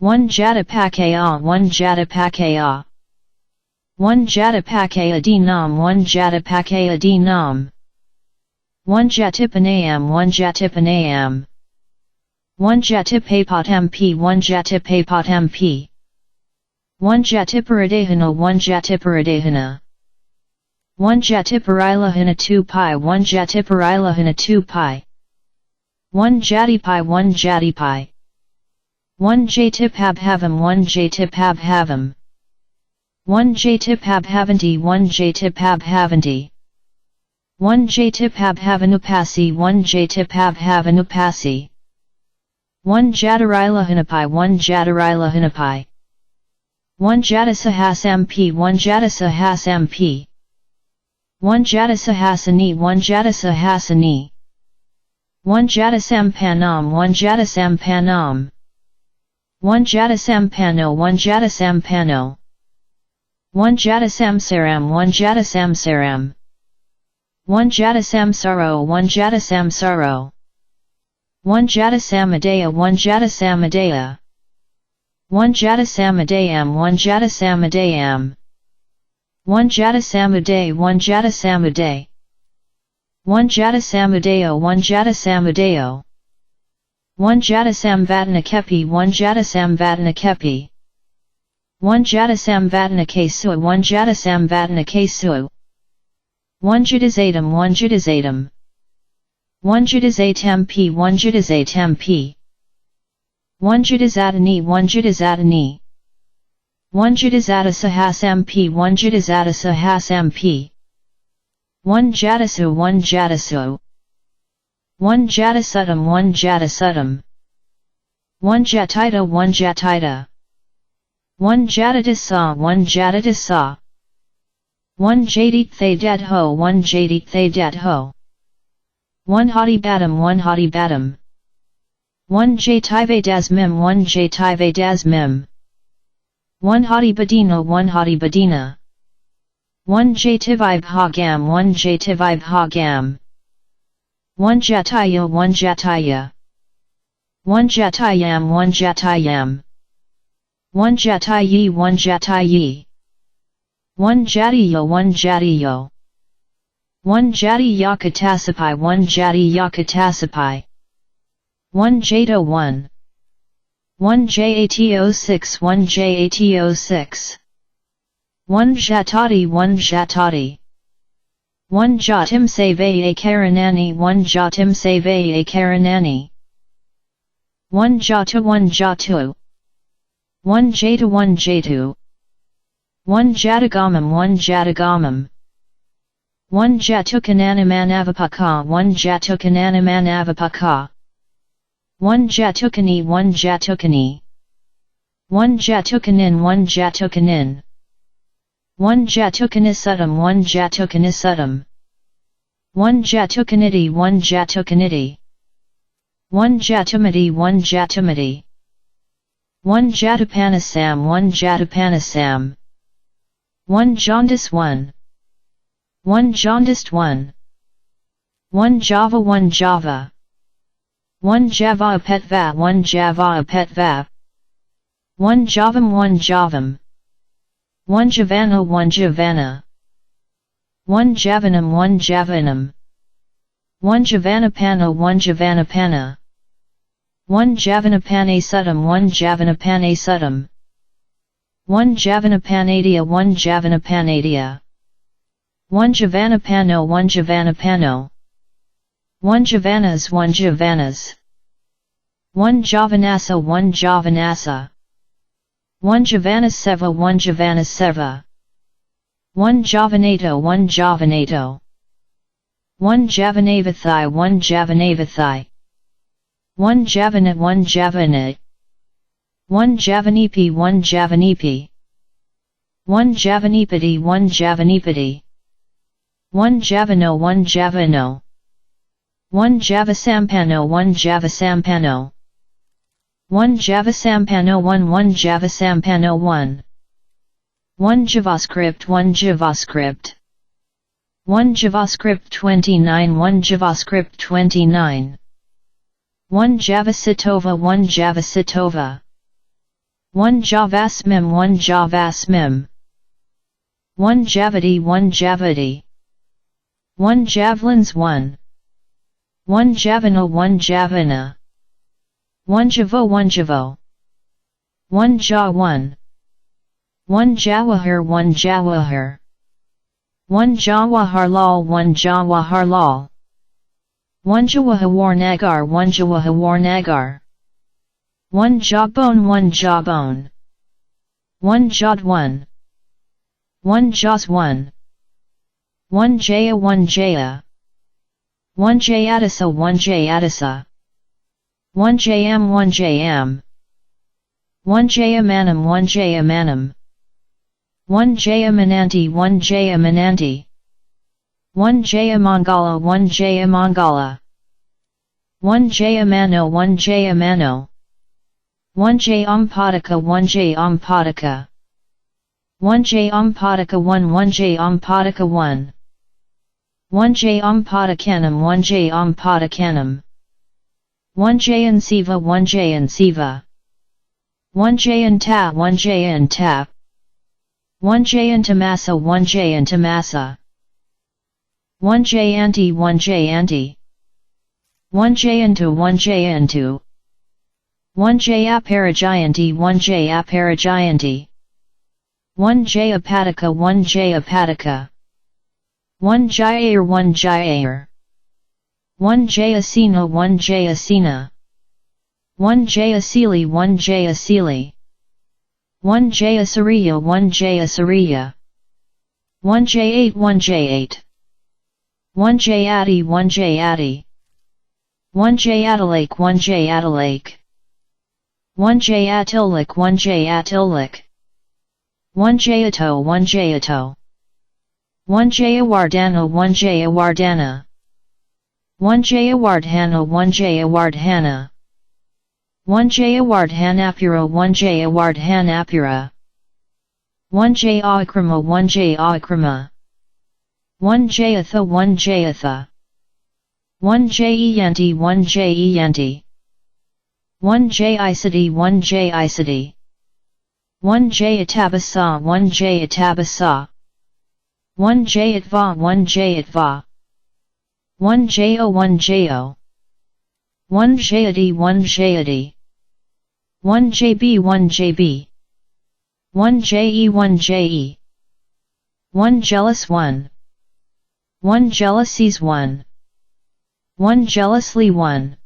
1 Jadapakaya 1 Jadapakaya 1 Jadapakaya Dinam 1 Jadapakaya Dinam 1 Jatipanayam 1 Jatipanayam 1 Jatipapatampi 1 Jatipapatampi 1 Jatiparadehana 1 Jatiparadehana 1 Jatiparilahana 2 pi 1 Jatiparilahana 2 pi 1 Jatipai 1 Jatipai 1 Jatipabhavam 1 Jatipabhavam 1 Jatipabhavanti 1 Jatipabhavanti 1 Jatipabhavanupasi 1 Jatipabhavanupasi 1 Jatarilahanapai 1 Jatarilahanapai 1 Jatasahasampi 1 Jatasahasampi 1 Jatasahasani 1 Jatasahasani 1 Jatasampanam 1 Jatasampanam 1 Jatasampano 1 Jatasampano 1 Jatasamsaram 1 Jatasamsaram 1 Jatasamsaro 1 Jatasamsaro 1 Jatasamadaya 1 Jatasamadaya 1 Jatasamadayam 1 Jatasamadayam 1 Jatasamuday 1 Jatasamuday 1 Jatasamudeo 1 Jatasamudeo 1 Jatasamvatanakepi 1 Jatasamvatanakepi 1 Jatasamvatanakesu 1 Jatasamvatanakesu 1 Judazatam 1 Judazatam 1 Judazatampi 1 Judazatampi 1 Judazatani 1 Judazatani 1 Judazatasahasampi 1 Judazatasahasampi 1 Jatasu 1 Jatasu 1 Jatasudam 1 Jatasudam 1 jatita 1 jatita. 1 jatitisa 1 jatitisa. 1 jadit thay dat ho 1 jadit thay dat ho. 1 hoti batam 1 hoti batam. 1 jative das mim 1 jative das mim. 1 hoti badina 1 hoti badina. 1 jativib hagam 1 jativib hagam. 1 jataya 1 jataya. 1 jatayam 1 jatayam. 1 jatayi 1 jatayi. 1 jatiyo 1 jatiyo. 1 jatiya katasipai 1 jatiya katasipai. 1 jato 1. 1 jato 6 1 jato 6. 1 jatati 1 jatati. 1 jatim save a karanani 1 jatim save a karanani. 1 jatu 1 jatu. 1 jatu 1 jatu. 1 jatagamam 1 jatagamam. 1 jatukananamanavapaka 1 jatukananamanavapaka. 1 jatukani 1 jatukani. 1 jatukanin 1 jatukanin. 1 jatukanisutum 1 jatukanisutum. 1 jatukaniti 1 jatukaniti. 1 jatumati 1 jatumati. 1 jatupanasam 1 jatupanasam. 1 jaundice 1. 1 jaundiced 1. 1 java 1 java. 1 java petva 1 java petva. 1 javam 1 javam. 1 javana 1 javana. 1 javanam 1 javanam. 1 javanapana 1 javanapana. 1 javanapane sudam 1 javanapane sudam. 1 javanapanadia 1 javanapanadia. 1 javanapano 1 javanapano. 1 javanas 1 javanas. 1 javanasa 1 javanasa. 1 javanaseva 1 javanaseva. 1 javanato 1 javanato. 1 javanavathai 1 javanavathai. 1 javanat 1 javanat. 1 javanipi 1 javanipi. 1 javanipati 1 javanipati. 1 javano 1 javano. 1 javasampano 1 javasampano. 1 javasampano 1 1 javasampano 1. 1 javascript 1 javascript. 1 javascript 29 1 javascript 29. 1 javasitova 1 javasitova. 1 javasmim 1 javasmim. 1 javadi 1 javadi. 1 javelins 1. 1 javana 1 javana. 1 javo 1 javo. 1 ja 1. 1 jawahar 1 jawahar. 1 jawahar lal 1 jawahar lal. 1 jawahawar nagar 1 jawahawar nagar. 1 jawbone 1 jawbone. 1 jod 1. 1 jas 1. 1 jaya 1 jaya. 1 jayadisa 1 jayadisa. 1 jam 1 jam. 1 jayamanam 1 jayamanam. 1 jayamananti 1 jayamananti. 1 jayamangala 1 jayamangala. 1 jayamano 1 jayamano. 1 jayampadaka 1 jayampadaka. 1 jayampadaka 1 1 jayampadaka 1. 1 jayampadakkanam 1 jayampadakkanam. 1 jayansiva 1 jayansiva. 1 jayanta 1 jayanta. 1 jayantamasa 1 jayantamasa. 1 jayanti 1 jayanti. 1 jayantu 1 jayantu. 1 jayaparajayanti 1 jayaparajayanti. 1 jayapatika 1 jayapatika. 1 jayair 1 jayair. 1 jayasena 1 jayasena. 1 jayasili 1 jayasili. 1 jayasuriya 1 jayasuriya. 1 j8 1 j8. 1 jayati 1 jayati. 1 jayadalake 1 jayadalake. 1J Atilic 1J Atilic 1J Ato 1J Ato 1J Awardana 1J Awardana 1J Awardhana 1J Awardhana 1J Awardhanapura 1J Awardhanapura 1J Akrama 1J Akrama 1J Atha 1J Atha 1J Eyanti 1J Eyanti 1J Isidi 1J Isidi 1J Atabasa 1J Atabasa 1J Atva 1J Atva 1J O 1J O 1J Adi 1J Adi 1JB 1JB 1JE 1JE 1 Jealous 1 1 Jealousies 1 1 Jealously 1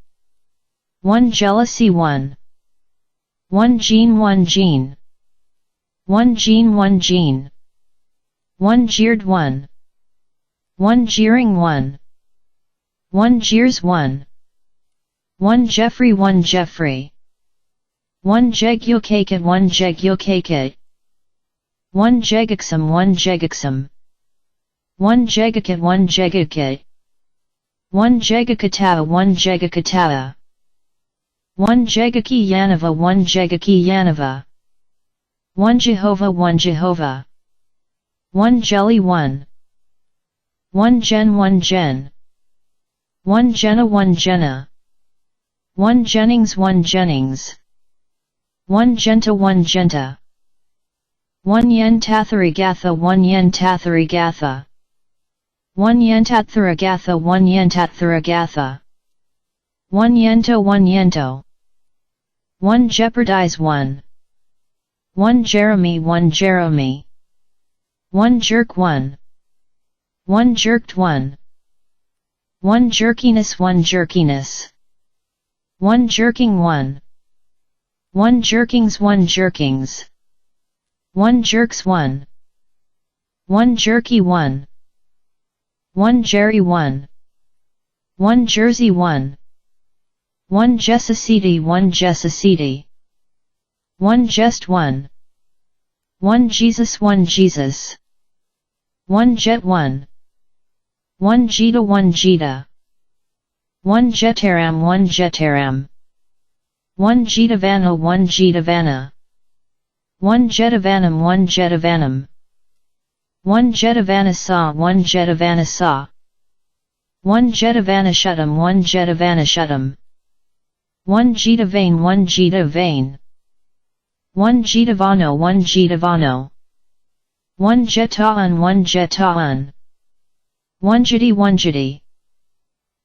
1 Jealousy 1 1 Gene 1 Gene 1 Gene 1 Gene 1 Jeered 1 1 Jeering 1 1 Jeers 1 1 Jeffrey 1 Jeffrey 1 Jegyokakat 1 Jegyokakat 1 Jegaxum 1 Jegaxum 1 Jegakat 1 Jegakat 1 Jegakatawa 1 Jegakatawa 1 Jegaki Yanova 1 Jegaki Yanova 1 Jehovah 1 Jehovah 1 Jelly 1 1 Jen 1 Jen 1 Jenna 1 Jenna 1 Jennings 1 Jennings 1 Genta 1 Genta 1 Yen Tatharigatha 1 Yen Tatharigatha 1 Yen Tatharagatha 1 Yen Tatharagatha 1 Yento 1 Yento 1 Jeopardize 1 1 Jeremy 1 Jeremy 1 Jerk 1 1 Jerked 1 1 Jerkiness 1 Jerkiness 1 Jerking 1 1 Jerkings 1 Jerkings 1 Jerks 1 1 Jerky 1 1 Jerry 1 1 Jersey 1 1 Jessicity 1 Jessicity 1 Jest 1 1 Jesus 1 Jesus 1 Jet 1 1 Jita 1 Jita 1 Jetaram 1 Jetaram 1 Jetavana 1 Jetavana 1 Jetavanam 1 Jetavanam 1 Jetavanasa 1 Jetavanasa 1 Jetavanashutam 1 Jetavanashutam 1 Jetavane 1 Jetavane 1 Jetavano 1 Jetavano 1 Jetaan 1 Jetaan 1 Jetty 1 Jetty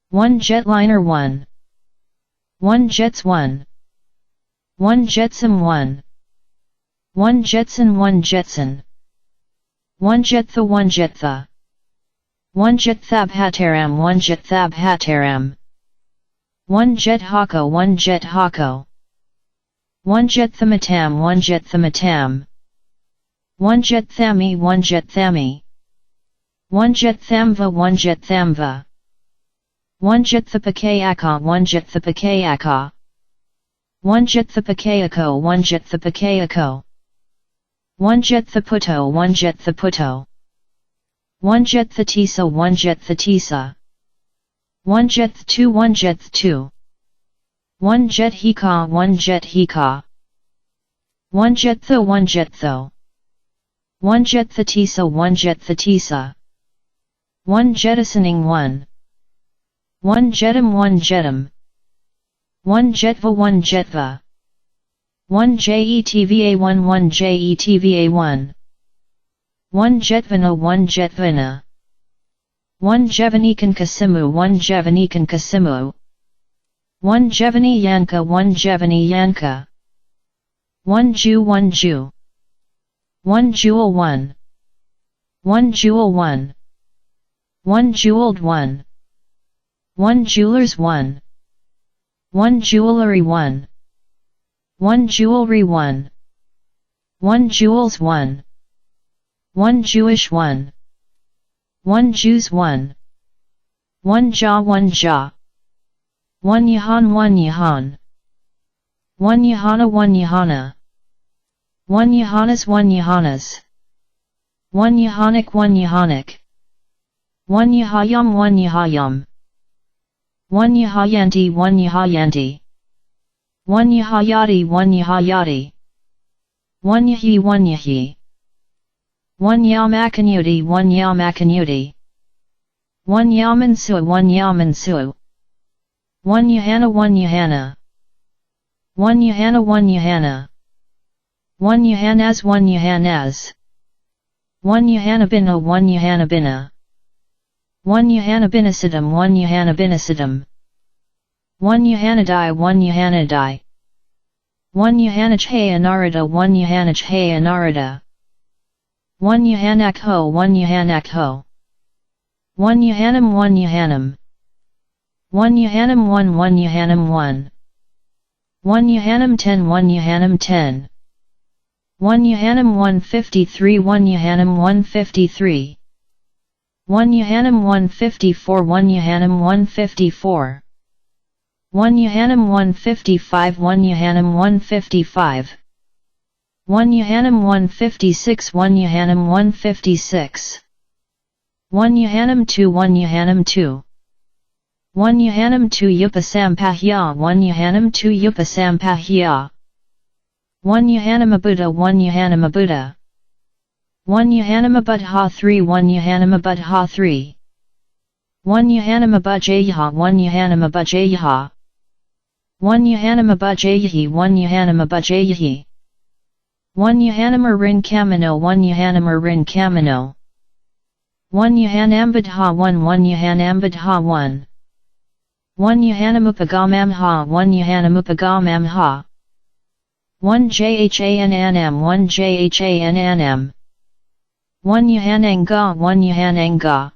1 Jetliner 1 1 Jets 1 1 Jetsam 1 1 Jetson 1 Jetson 1 Jetha 1 Jetha 1 Jethabhataram 1 Jethabhataram 1 Jethako 1 Jethako 1 Jethamatam 1 Jethamatam 1 Jethami 1 Jethami 1 Jethamva 1 Jethamva 1 Jethapakayaka 1 Jethapakayaka 1 Jethapakayako 1 Jethapakayako 1 Jethaputo 1 Jethaputo 1 Jethatisa 1 Jethatisa 1 Jeth2 1 Jeth2 1 Jethika 1 Jethika 1 Jetho 1 Jetho 1 Jethatisa 1 Jethatisa 1 Jettisoning 1 1 Jetum 1 Jetum 1 Jetva 1 Jetva 1 Jetva 1 1 Jetva 1 1 Jetvana 1 Jetvana 1 Jevanikan Kasimu 1 Jevanikan Kasimu 1 Jevani Yanka 1 Jevani Yanka 1 Jew 1 Jew 1 Jewel 1 1 Jewel 1 1 Jeweled 1 1 Jewelers 1 1 Jewelry 1 1 Jewelry 1 1 Jewels 1 1 Jewish 1 1 Jews 1 1 Jah 1 Jah 1 Yahan 1 Yahan One Yahana, one Yahana. One Yahanas, one Yahanas. One Yahanic, one Yahanic. One Yahayam, one Yahayam. One Yahayanti, one Yahayanti. One Yahayati, one Yahayati. One Yahi, one Yahi. One Yamakanudi, one Yamakanudi. One Yamansu, one Yamansu. One Yahana, one Yahana. One Yahana, one Yahana. One Yahanas, one Yahanas. One Yahanabina, one Yahanabina. One Yahanabinasidam, one Yahanabinasidam. One Yahanadai, one Yahanadai. One Yahanachhayanarada, one Yahanachhayanarada. One Yahanakho, one Yahanakho. One Yahanam, one Yahanam. One Yahanam, one Yahanam, one. One Yahanam 10, one Yahanam 10. One Yahanam 153, one Yahanam 153. One Yahanam 154, one Yahanam 154. One Yahanam 155, one Yahanam 155. One Yahanam 156, one Yahanam 156. One Yahanam 2, one Yahanam 2. One Yahanam 2 Yupasampahya, one Yahanam 2 Yupasampahya. One Yahanamabuddha, one Yahanamabuddha. One Yahanamabudha 3, one Yahanamabudha 3. One Yahanamabudjayaha, one Yahanamabudjayaha. One Yahanamabudjayahi, one Yahanamabudjayahi. One Yahanamarin Kamino, one Yahanamarin Kamino. One Yahanambudha 1, one Yahanambudha 1. One Yahanamupagamamha, one Yahanamupagamamha. One Jhanam, one Jhanam. One Yahananga, one Yahananga.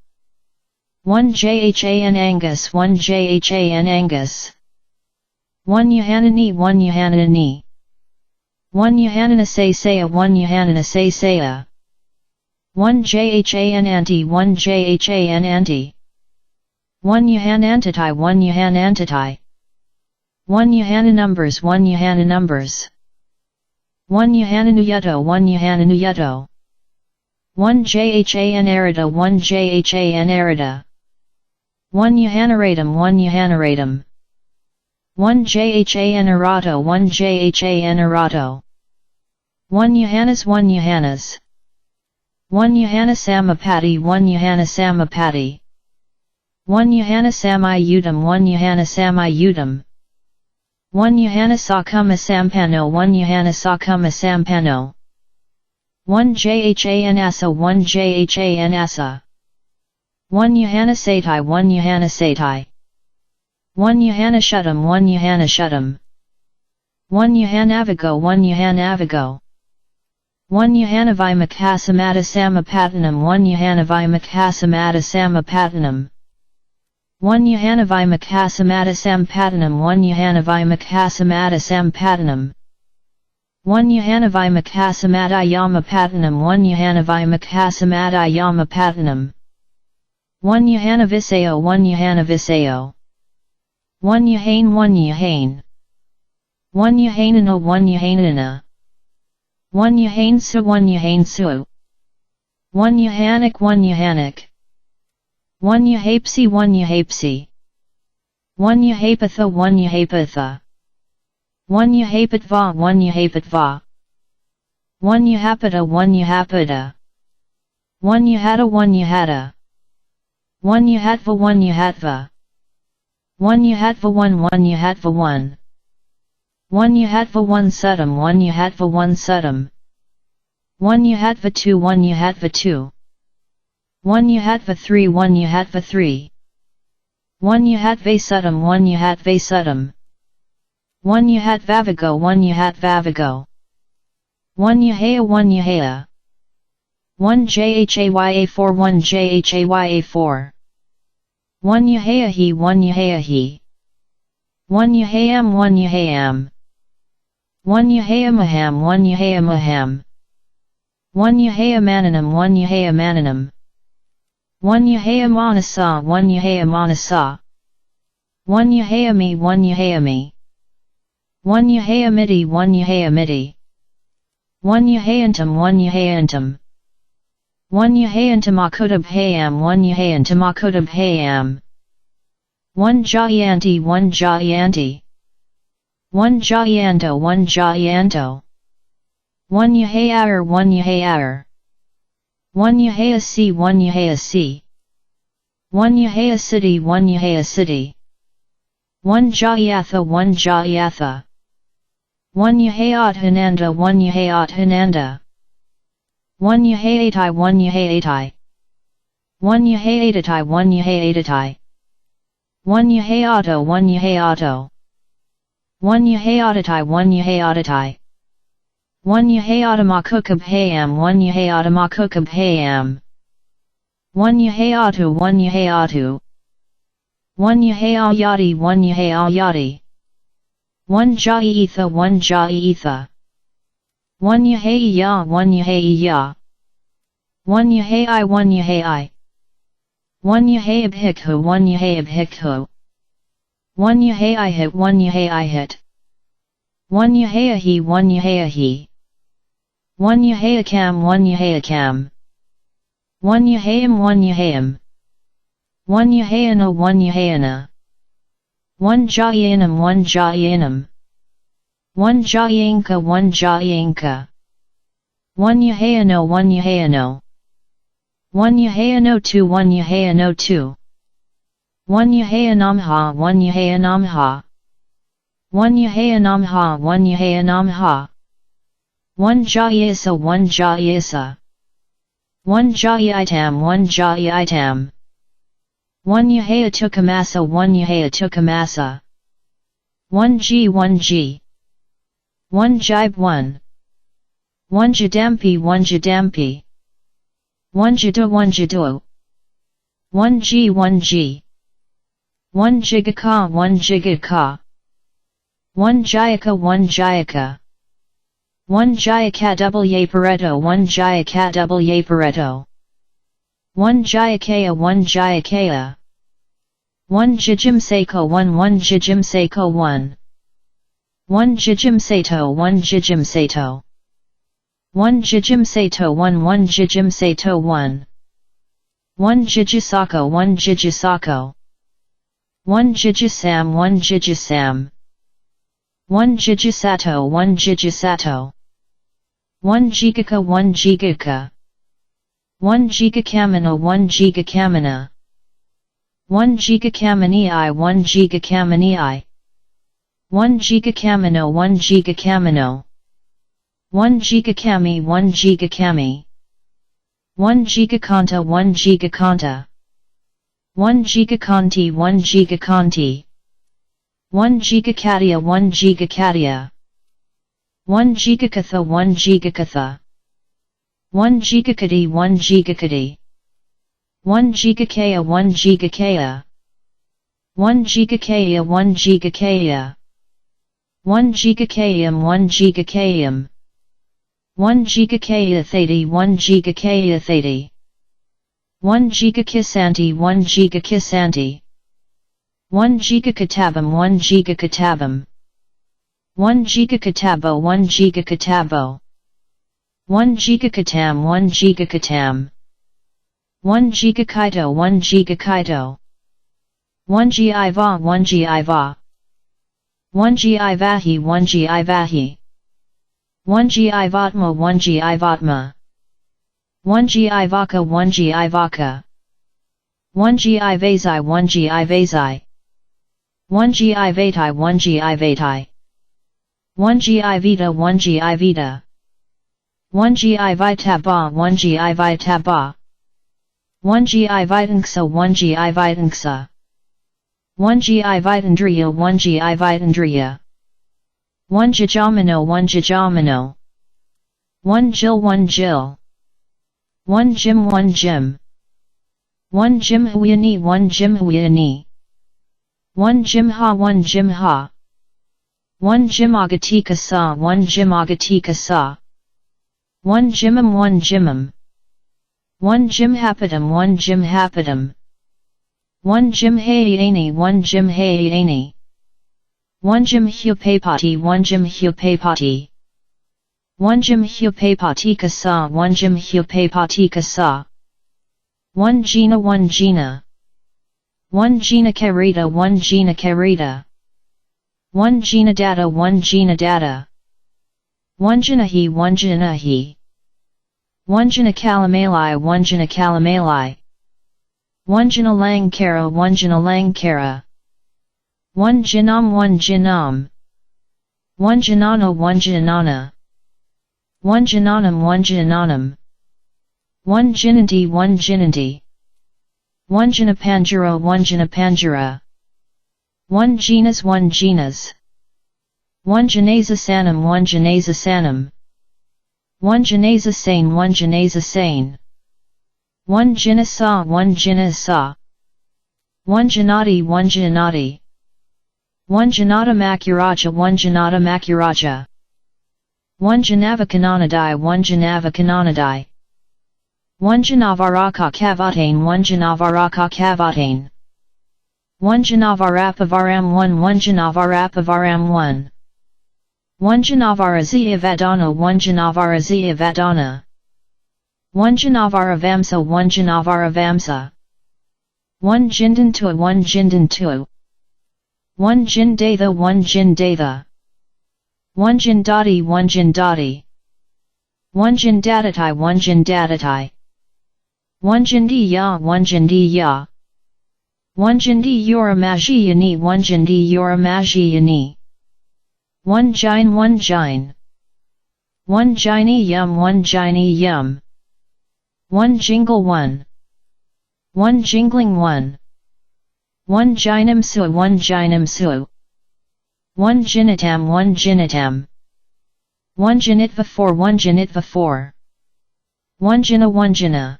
One Jhanangus, one Jhanangus. One Yahanani, one Yahanani. One Yahananasasaya, one Yahananasasaya. One Jhananti, one Jhananti. One Yahanantatai, one Yahanantatai. One Yahananumbers, one Yahananumbers. One Yahananuyuto, one Yahananuyuto. One Jhanarada, one Jhanarada. One Yahanaradam, one Yahanaradam. One Jhanarato, one Jhanarato. One Yahanas, one Yahanas. One Yahanasamapati, one Yahanasamapati. One Yahanasamayudam, one Yahanasamayudam. One Yahanasakama-sampano, one Yahanasakama-sampano. One Jhanasa, one Jhanasa. One Yahanasatai, one Yahanasatai. One Yahanashutam, one Yahanashutam. One Yahanavago, one Yahanavago. One Yahanavimakasamata Samapatanam, one Yahanavimakasamata Samapatanam. One Yahanavimakasamata Sampatanam, one Yahanavimakasamata Sampatanam. One Yahanavimakasamata Yamapatanam, one Yahanavimakasamata Yamapatanam. One Yahanavisayo, one Yahanavisayo. One Yahane, one Yahane. One Yahanana, one Yahanana. One Yahansu, one Yahansu. One Yahanik, one Yahanik. One Yahapsi, one Yahapsi. One Yahapatha, one Yahapatha. One Yahapatva, one Yahapatva. One Yahapata, one Yahapata. One Yahata, one Yahata. One Yahatva, one Yahatva. One Yahatva, one Yahatva, one. One Yahatva, one Sudam, one Yahatva, one Sudam. One Yahatva 2, one Yahatva 2. One Yahatva 3, one Yahatva 3. One Yahatva Sudam, one Yahatva Sudam. One Yahatvavago, one Yahatvavago. One Yahaya, one Yahaya. One Jhaya4, one Jhaya4. One Yahayahi, one Yahayahi. One Yahayam, one Yahayam. One Yahayamaham, one Yahayamaham. One Yahayamananam, one Yahayamananam. One Yahayamanasa, one Yahayamanasa. One Yahayami, one Yahayami. One Yahayamiti, one Yahayamiti. One Yahayantam, one Yahayantam. One Yahayantamakudabhayam, one Yahayantamakudabhayam. One Jayanti, one Jayanti. One Jayanto, one Jayanto. One Yahayar, one Yahayar. One Yahayasi, one Yahayasi. One Yahayasiti, one Yahayasiti. One Jayatha, one Jayatha. One Yahayathananda, one Yahayathananda. One Yahayatai, one Yahayatai. One Yahayatatai, one Yahayatatai. One Yahayato, one Yahayato. One Yahayatatai, one Yahayatatai. One Yahayatamakukabhayam, one Yahayatamakukabhayam. One Yahayatu, one Yahayatu. One Yahayayati, one Yahayayati. One Jaitha, one Jaitha. One Yahaya, one Yahaya. One Yahai, one Yahai. One Yahayabhikhu, one Yahayabhikhu. One Yahayihit, one Yahayihit. One Yahayahi, one Yahayahi. One Yahayakam, one Yahayakam. One Yahayam, one Yahayam. One Yahayana, one Yahayana. One Jayanam, one Jayanam. One Jayanka, one Jayanka. One Yahayano, one Yahayano. One Yahayano two, one Yahayano two. One Yahayanamha, one Yahayanamha. One Yahayanamha, one Yahayanamha. One Jayasa, one Jayasa. One Jayitam, one Jayitam. One Yahayatukamasa, one Yahayatukamasa. One G, one G. One Jibe, one. One Jadampi, one Jadampi. One Jadu, one Jadu. One G, one G. One Jigaka, one Jigaka. One Jayaka, one Jayaka. One Jayaka W Pareto, one Jayaka W Pareto. One Jayakaya, one Jayakaya. One Jijimseko, one Jijimseko, one. One Jijimsato, one Jijimsato. One Jijimsato, one Jijimsato, one. One Jijisako, one Jijisako. One Jijisam, one Jijisam. One Jijisato, one Jijisato. One Jigaka, one Jigaka. One Gigakamana, one Gigakamana. One Gigakamani, one Gigakamani. One Gigakamano, one Gigakamano. One Gigakami, one Gigakami. One Gigakanta, one Gigakanta. One Gigakanti, one Gigakanti. One Gigakatia, one Gigakatia. One Gigakatha, one Gigakatha. One Gigakati, one Gigakati. One Gigakaya, one Gigakaya. One Gigakaya, one Gigakaya. One Gigakayam, one Gigakayam. One Gigakaya Thadi, one Gigakaya Thadi. One Gigakisanti, one Gigakisanti. One Gigakatabam, one Gigakatabam. One Gigakatabo, one Gigakatabo. One Gigakatam, one Gigakatam. One Gigakaito, one Gigakaito. One Giva, one Giva. One Givahi, one Givahi. One Givatma, one Givatma. One Givaka, one Givaka. One Givasi, one Givasi. One Givati, one Givati. One Givita, one Givita. One Givitaba, one Givitaba. One Givitanksa, one Givitanksa. One Givitandriya, one Givitandriya. One Jajamano, one Jajamano. One Jill, one Jill. One Jim, one Jim. One Jim Huyani, one Jim Huyani. One Jim Ha, one Jim Ha. One Jim Agatika Sa, one Jim Agatika Sa. One Jimam, one Jimam. One Jim Hapadam, one Jim Hapadam. One Jim Hayani, one Jim Hayani. Onjim hupapati onjim hupapati. Onjim hupapati kasa onjim hupapati kasa. One Gina one Gina. One Gina Karita one Gina Karita. One Gina data one Gina data. One Jinahi one Jinahi. One Jina Kalamalai one Jina Kalamalai. One Jina Langkara one Jina Langkara. One Jinam one Jinam. One Janana one Janana. One Jananam one Jananam. One Jinanti one Jinanti. One Jinapanjara one Jinapanjara. One Genus one Genus. One Janasa Sanam one Janasa Sanam. One Janasa Sane one Janasa Sane. One Jinasa one Jinasa. One Janati one Janati. One Janata Makuraja one Janata Makuraja. One Janava Kananadai one Janava Kananadai. One Janavaraka Kavatain one Janavaraka Kavatain. One Janavarapavaram one Janavarapavaram one. One Janavarazia Vadana one Janavarazia Vadana. One Janavaravamsa one Janavaravamsa. One Jindantua one Jindantua. One Jindatha one Jindatha. One Jindati one Jindati. One Jindatatai one Jindatatai. One Jindiya one Jindiya. One Jindi Yoramajiyani one Jindi Yoramajiyani. One Jain one Jain. One Jaini Yum one Jaini Yum. One Jingle one. One Jingling one. One Jainam Su one Jainam Su. One Jinitam one Jinitam. One Janitva 4 one Janitva 4. One Jina one Jina.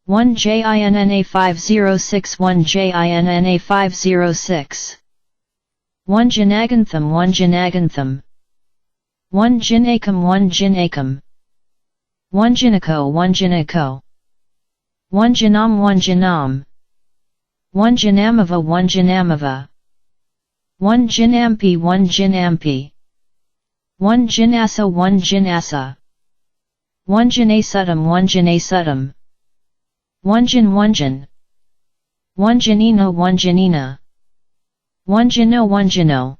One JINNA 506 one JINNA 506. One Jinagantham one Jinagantham. One Jinakam one Jinakam. One Jinako one Jinako. One Janam one Janam. One Janamava one Janamava. One Jinampi one Jinampi. One Jinasa one Jinasa. One Jinasudam one Jinasudam. One Jin one Jin. One Janina one Janina. One Jino one Jino.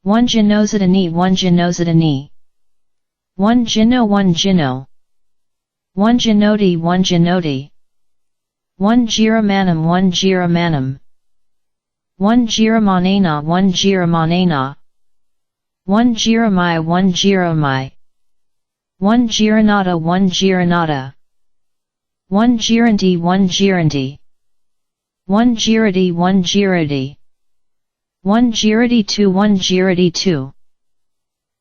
One Jinozadani one Jinozadani. One Jino one Jino. One Jinoti one Jinoti. One Jiramanam one Jiramanam. One Jiramanena one Jiramanena. One Jiramai one Jiramai. One Jiranata one Jiranata. One Jiranti one Jiranti. One Jirati one Jirati. One Jirati 2 one Jirati 2.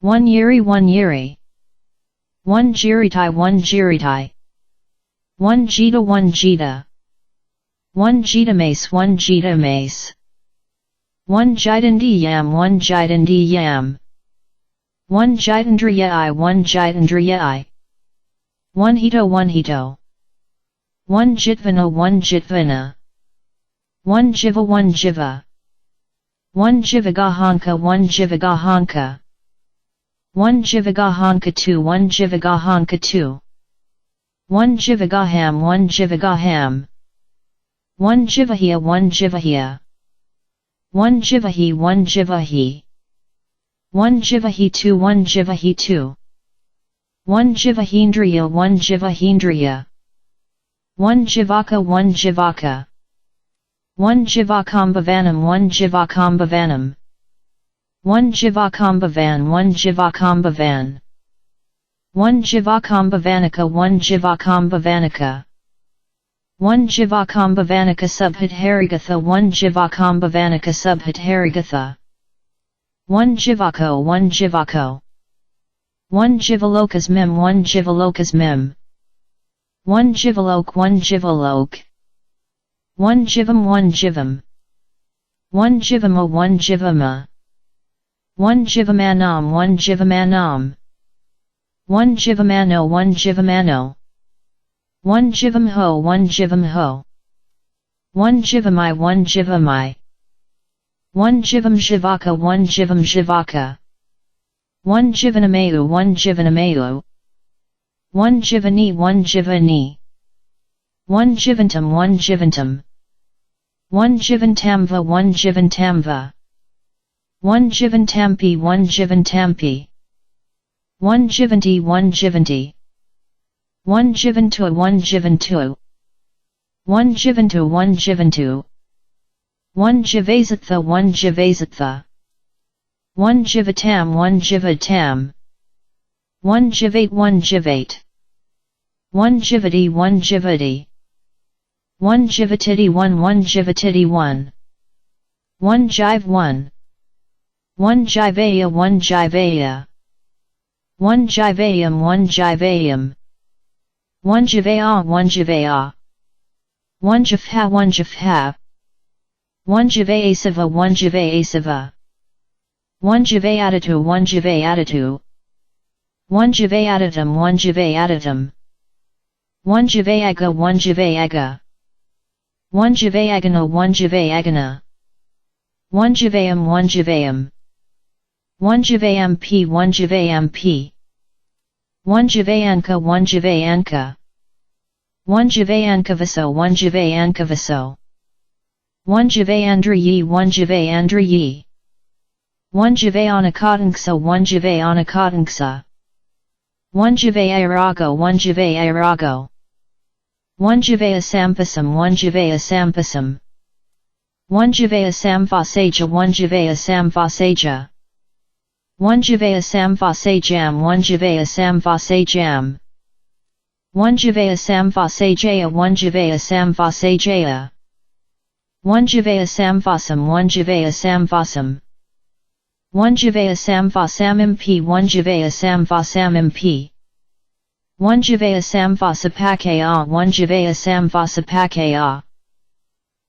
One Yiri one Yiri. One Jiritai one Jiritai. One Jita one Jita. One Jita Mace one Jita Mace. One Jitandi Yam one Jitandi Yam. One Jitandriyai one Jitandriyai. One Hito one Hito. One Jitvana one Jitvana. One Jiva one Jiva. One Jivagahanka one Jivagahanka. One Jivagahanka 2 one Jivagahanka 2. One Jivagaham one Jivagaham. One Jivahia one Jivahia. One Jivahi one Jivahi. One Jivahi 2 one Jivahi 2. One Jivahindriya one Jivahindriya. One Jivaka one Jivaka. One Jivakambhavanam one Jivakambhavanam. One Jivakambhavan one Jivakambhavan. One Jivakambhavanika one Jivakambhavanika. One Jivakambhavanika subhadharigatha one Jivakambhavanika subhadharigatha. One Jivako one Jivako. One Jivalokas mem one Jivalokas mem. One Jivalok one Jivalok. One Jivam one Jivam. One Jivama one Jivama. One Jivamanam one Jivamanam. One Jivamano one Jivamano. One Jivamho one Jivamho. One Jivamai one Jivamai. 1 jivam jivaka 1 jivam jivaka 1 jivanamayu 1 jivanamayu 1 jivani 1 jivani 1 jivantam 1 jivantam 1 jivantamva 1 jivantamva 1 jivantampi 1 jivantampi 1 jivanti 1 jivanti 1 jivantu 1 jivantu 1 jivantu 1 jivantu 1 jivasatha 1 jivasatha 1 jivatam 1 jivatam 1 jivate 1 jivate 1 jivati 1 jivati 1 jivatiti 1 1 jivatiti 1 1 jive 1 1 jivaya 1 jivaya 1 jivayam 1 jivayam 1 jivaya 1 jivaya 1 jifha 1 jifha 1 jivayasiva 1 jivayasiva 1 jivayadatu 1 jivayadatu 1 jivayadatam 1 jivayadatam 1 jivayaga 1 jivayaga 1 jivayagana 1 jivayagana 1 jivayam 1 jivayam 1 jivayamp 1 jivayamp 1 jivayanka 1 jivayanka 1 jivayankavaso 1 jivayankavaso 1 jivayandriyi 1 jivayandriyi 1 jivayanakatanxa 1 jivayanakatanxa 1 jivayirago 1 jivayirago 1 jivayasampasam 1 jivayasampasam 1 jivayasamfasaja 1 jivayasamfasaja 1 jivayasamfasajam 1 jivayasamfasajam 1 jivayasamfasajaya 1 jivayasamfasajaya 1 jivayasamfasam 1 jivayasamfasam 1 jivayasamfasamimp 1 jivayasamfasamimp 1 jivayasamfasapakaya 1 jivayasamfasapakaya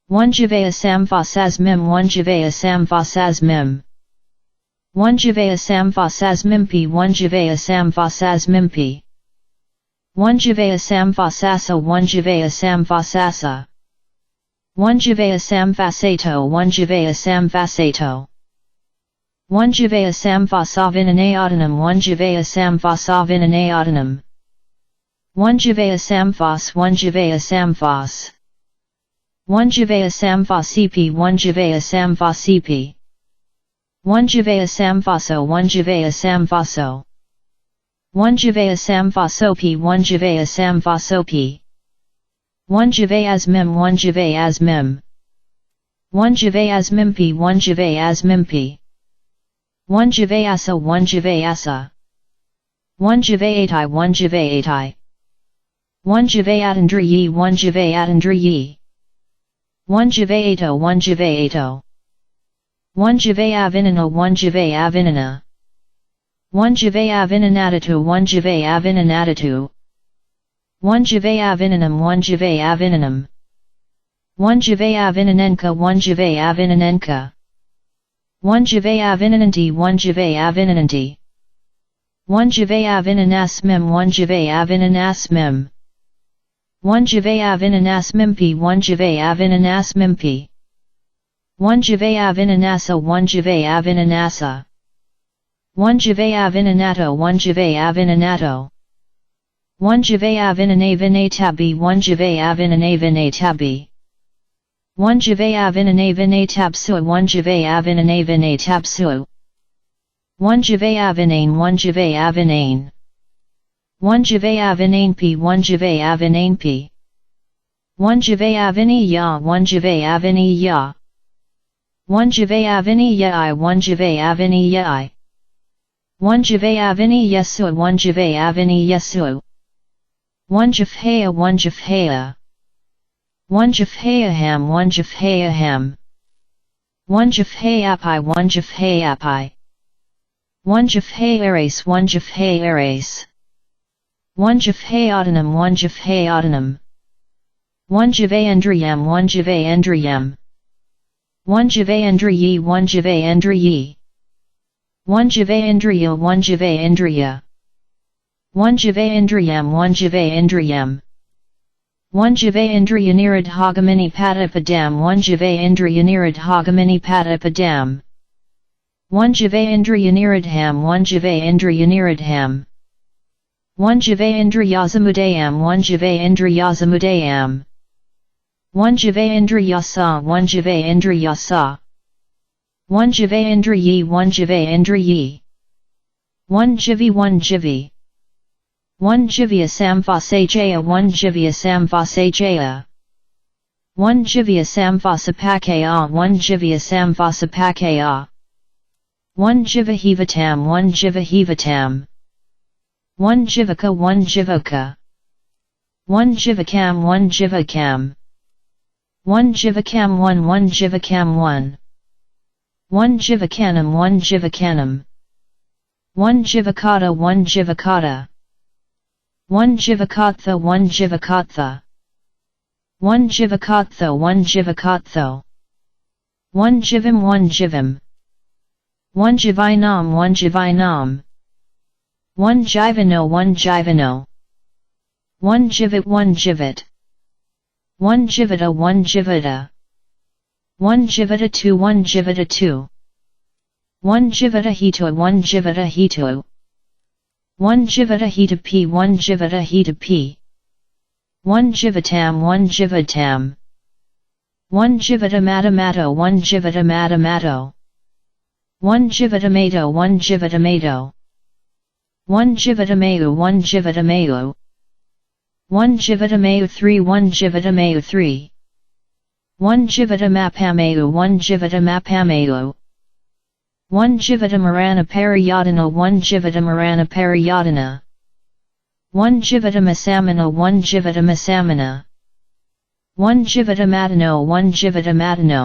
1 jivayasamfasasmim 1 jivayasamfasasmim 1 jivayasamfasasmimpi 1 jivayasamfasasmimpi 1 jivayasamfasasa 1 jivayasamfasasa 1 jivayasamfasato 1 jivayasamfasato 1 jivayasamfasavinanayadanam 1 jivayasamfasavinanayadanam 1 jivayasamfas 1 jivayasamfas 1 jivayasamfasipi 1 jivayasamfasipi 1 jivayasamfaso 1 jivayasamfaso 1 jivayasamfasopi 1 jivayasamfasopi 1 jivayasmim 1 jivayasmim 1 jivayasmimpi 1 jivayasmimpi 1 jivayasa 1 jivayasa 1 jivayatai 1 jivayatai 1 jivayatandriyi 1 jivayatandriyi 1 jivayato 1 jivayato 1 jivayavinana 1 jivayavinana 1 jivayavinanadatu 1 jivayavinanadatu 1 jivayavinanam 1 jivayavinanam 1 jivayavinanenka 1 jivayavinanenka 1 jivayavinananti 1 jivayavinananti 1 jivayavinanasmim 1 jivayavinanasmim 1 jivayavinanasmimpi 1 jivayavinanasmimpi 1 jivayavinanasa 1 jivayavinanasa 1 jivayavinanato 1 jivayavinanato 1 jivayavinanavinatabi 1 jivayavinanavinatabi 1 jivayavinanavinatapsu 1 jivayavinanavinatapsu 1 jivayavinane 1 jivayavinane 1 jivayavinanpi 1 jivayavinanpi 1 jivayaviniya 1 jivayaviniya 1 jivayaviniyai 1 jivayaviniyai 1 jivayaviniyesu 1 jivayaviniyesu 1 jifhaya 1 jifhaya 1 jifhayaham 1 jifhayaham 1 jifhayapi 1 jifhayapi 1 jifhayares 1 jifhayares 1 jifhayadanam 1 jifhayadanam 1 jivayendriyam 1 jivayendriyam 1 jivayendriyi 1 jivayendriyi 1 jivayendriya 1 jivayendriya 1 jivayendriyam 1 jivayendriyam 1 jiva indriyanirad hagamini padapadam 1 jiva indriyanirad hagamini padapadam 1 jiva indriyanirad 1 jiva indriyanirad 1 jiva indriyazamudayam 1 jiva indriyazamudayam 1 jiva indriyasa 1 jiva indriyasa 1 jiva indriyi 1 jiva indriyi 1 jivi 1 jivi 1 jivya samvasajaya 1 jivya samvasajaya 1 jivya samvasapakaya 1 jivya samvasapakaya 1 jivahivatam 1 jivahivatam 1 jivaka 1 jivaka 1 jivakam 1 jivakam 1 jivakam 1 1 jivakam 1 1 jivakanam 1 jivakanam 1 jivakata 1 jivakata 1 jivakatha 1 jivakatha 1 jivakatha 1 jivakatha 1 jivim 1 jivim 1 jivainam 1 jivainam 1 jivano 1 jivano 1 jivit 1 jivit 1 jivita 1 jivita 1 jivita 2 1 jivita 2 1 jivita hito 1 jivita hito 1 jivata hita p 1 jivata hita p 1 jivatam 1 jivatam 1 jivata matamato 1 jivata matamato 1 jivatamato 1 jivatamato 1 jivatamayu 1 jivatamayu 1 jivatamayu 3 1 jivatamayu 3 1 jivatamapamayu 1 jivatamapamayu 1 jivatamarana pariyadana 1 jivatamarana pariyadana 1 jivatamassamana 1 jivatamassamana 1 jivatamatano 1 jivatamatano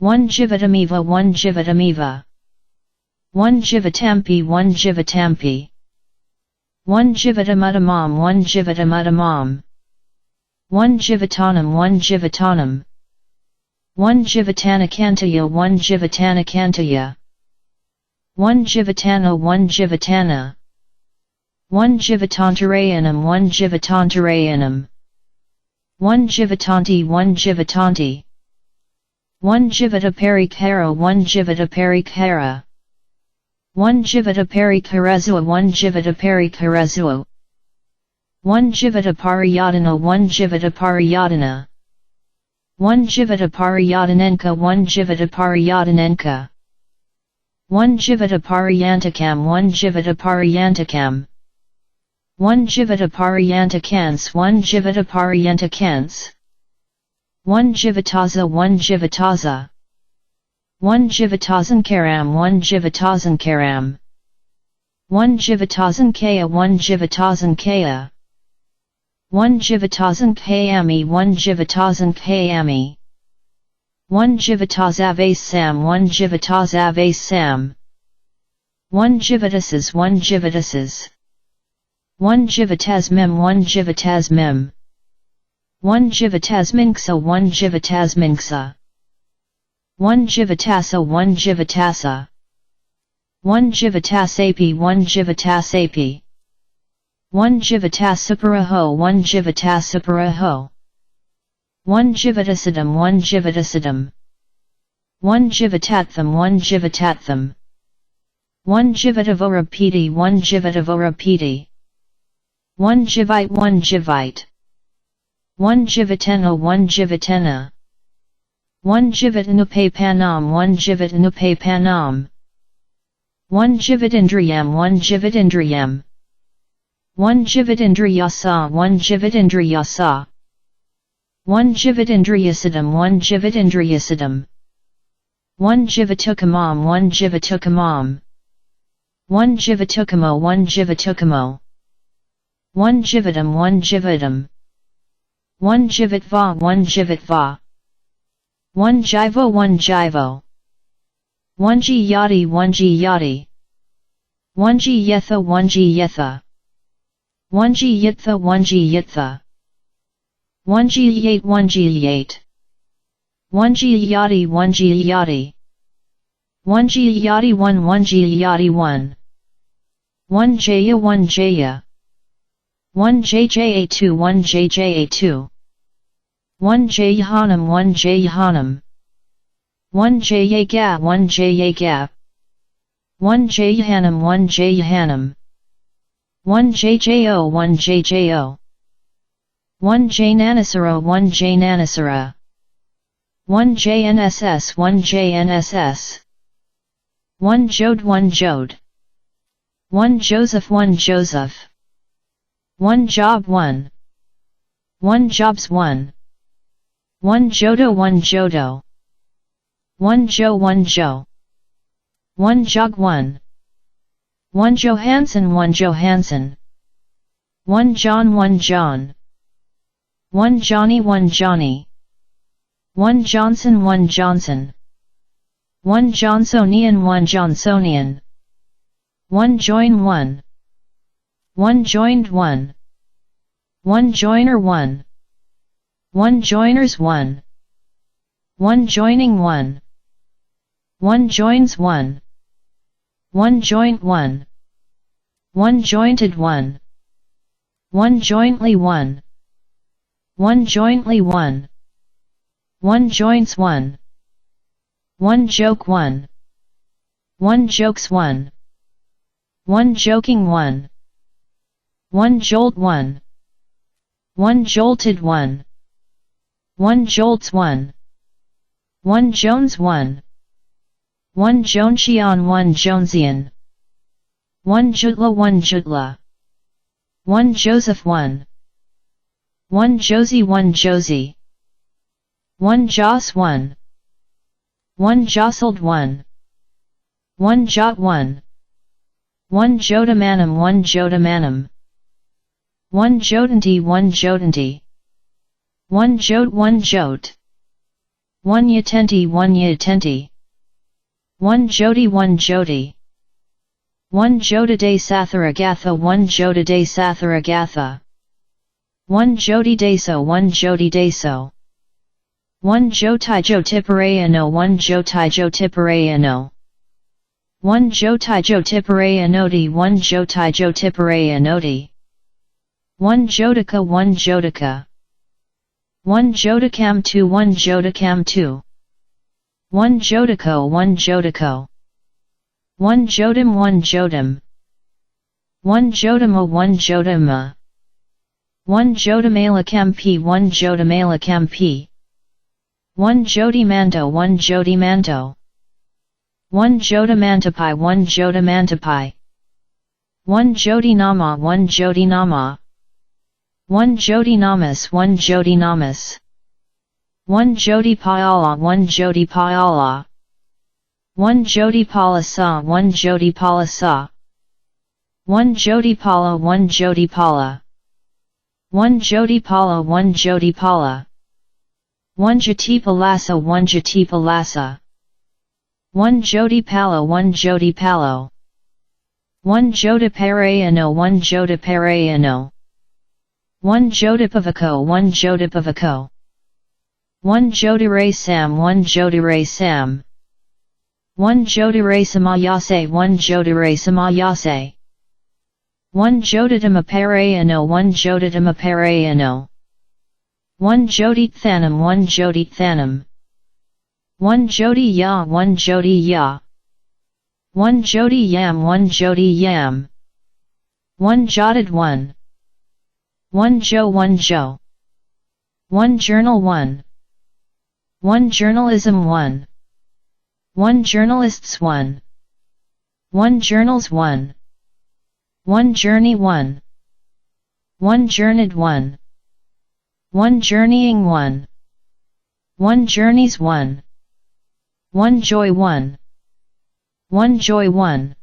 1 jivatamiva 1 jivatamiva 1 jivatampi 1 jivatampi 1 jivatamutamam 1 jivatamutamam 1 jivatanam 1 jivatanam 1 jivatanakantaya 1 jivatanakantaya 1 jivatana 1 jivatana 1 jivatantarayanam 1 jivatantarayanam 1 jivatanti 1 jivatanti 1 jivataparikara 1 jivataparikara 1 jivataparikarazua 1 jivataparikarazua 1 jivatapariyadana 1 jivatapariyadana 1 jivataparyadanenka 1 jivataparyadanenka 1 jivataparyantakam 1 jivataparyantakam 1 jivataparyantakans 1 jivataparyantakans 1 jivataza 1 jivataza 1 jivatazankaram 1 jivatazankaram 1 jivatazankaya 1 jivatazankaya 1 jivatazankayami 1 jivatazankayami 1 jivatazavasam 1 jivatazavasam 1 jivatasas 1 jivatasas 1 jivatasmem 1 jivatasmem 1 jivatasminksa 1 jivatasminksa 1 jivatasa 1 jivatasa 1 jivatasapi 1 jivatasapi 1 jivatasaparaho 1 jivatasaparaho 1 jivatasadam 1 jivatasadam 1 jivatatham 1 jivatatham 1 jivatavoropiti 1 jivatavoropiti 1 jivite 1 jivite 1 jivatena 1 jivatena 1 jivatanupapanam 1 jivatanupapanam 1 jivitindriyam 1 jivitindriyam 1 jivitindriyasa 1 jivitindriyasa 1 jivitindriyasadam 1 jivitindriyasadam 1 jivatukamam 1 jivatukamam 1 jivatukamo 1 jivatukamo 1 jivatam 1 jivatam 1 jivitva 1 jivitva 1 jivo 1 jivo 1 jiyati 1 jiyati 1 jiyetha 1 jiyetha 1 jiyitha 1 jiyitha 1 jiyate 1 jiyate 1 jiyati 1 jiyati 1 jiyati 1 1 jiyati 1 1 jaya 1 jaya 1 JJA2 1 JJA2 1 Jyahanam 1 Jyahanam 1 Jayaga 1 Jayaga 1 Jyahanam 1 Jyahanam 1 JJO 1 JJO 1 Jnanasara 1 Jnanasara 1 JNSS 1 JNSS 1 Jode 1 Jode 1 Joseph 1 Joseph 1 Job 1 1 Jobs 1 1 Jodo 1 Jodo 1 Joe 1 Joe 1 Jog 1 1 Johansson 1 Johansson 1 John 1 John 1 Johnny 1 Johnny 1 Johnson 1 Johnson 1 Johnsonian 1 Johnsonian 1 Join 1 1 Joined 1 1 Joiner 1 1 Joiners 1 1 Joining 1 1 Joins 1 1 Joint 1 1 Jointed 1 1 Jointly 1 1 Jointly 1 1 Joints 1 1 Joke 1 1 Jokes 1 1 Joking 1 1 Jolt 1 1 Jolted 1 1 Jolts 1 1 Jones 1 1 Jonchian 1 Jonesian 1 Jutla 1 Jutla 1 Joseph 1 1 Josie 1 Josie 1 Joss 1 1 Jostled 1 1 Jot 1 1 Jodamanum 1 Jodamanum 1 Jodanti 1 Jodanti 1 Jote 1 Jote 1 Yatenti 1 Yatenti 1 Jodi 1 Jodi 1 Jodade Satharagatha 1 Jodade Satharagatha 1 Jodi Deso 1 Jodi Deso 1 Jotai Jotiparayano 1 Jotai Jotiparayano 1 Jotai Jotiparayinodi 1 Jotai Jotiparayinodi 1 Jodica 1 Jodica 1 Jodicam 2 1 Jodicam 2 1 Jodico 1 Jodico 1 Jodim 1 Jodim 1 Jodima 1 Jodima 1 Jodamalakam P 1 Jodamalakam P 1 Jodimanto 1 Jodimanto 1 Jodamantapai 1 Jodamantapai 1 Jodinama 1 Jodinama 1 Jodinamas 1 Jodinamas 1 Jodipayala 1 Jodipayala 1 Jodipalasa 1 Jodipalasa 1 Jodipala 1 Jodipala 1 Jodipala 1 Jodipala 1 Jatipalasa 1 Jatipalasa 1 Jodipalo 1 Jodipalo 1 Jodiparayano 1 Jodiparayano 1 Jodipavaco 1 Jodipavaco 1 Jodire Sam 1 Jodire Sam 1 Jodire Samayase 1 Jodire Samayase 1 Joditamaparayano 1 Joditamaparayano 1 Jodithanam 1 Jodithanam 1 Jodi Ya 1 Jodi Ya 1 Jodi Yam 1 Jodi Yam 1 Jotted 1 1 Joe 1 Joe 1 Journal 1 1 Journalism 1 1 Journalists 1 1 Journals 1 1 Journey 1 1 Journeyed 1 1 Journeying 1 1 Journeys 1 1 Joy 1 1 Joy 1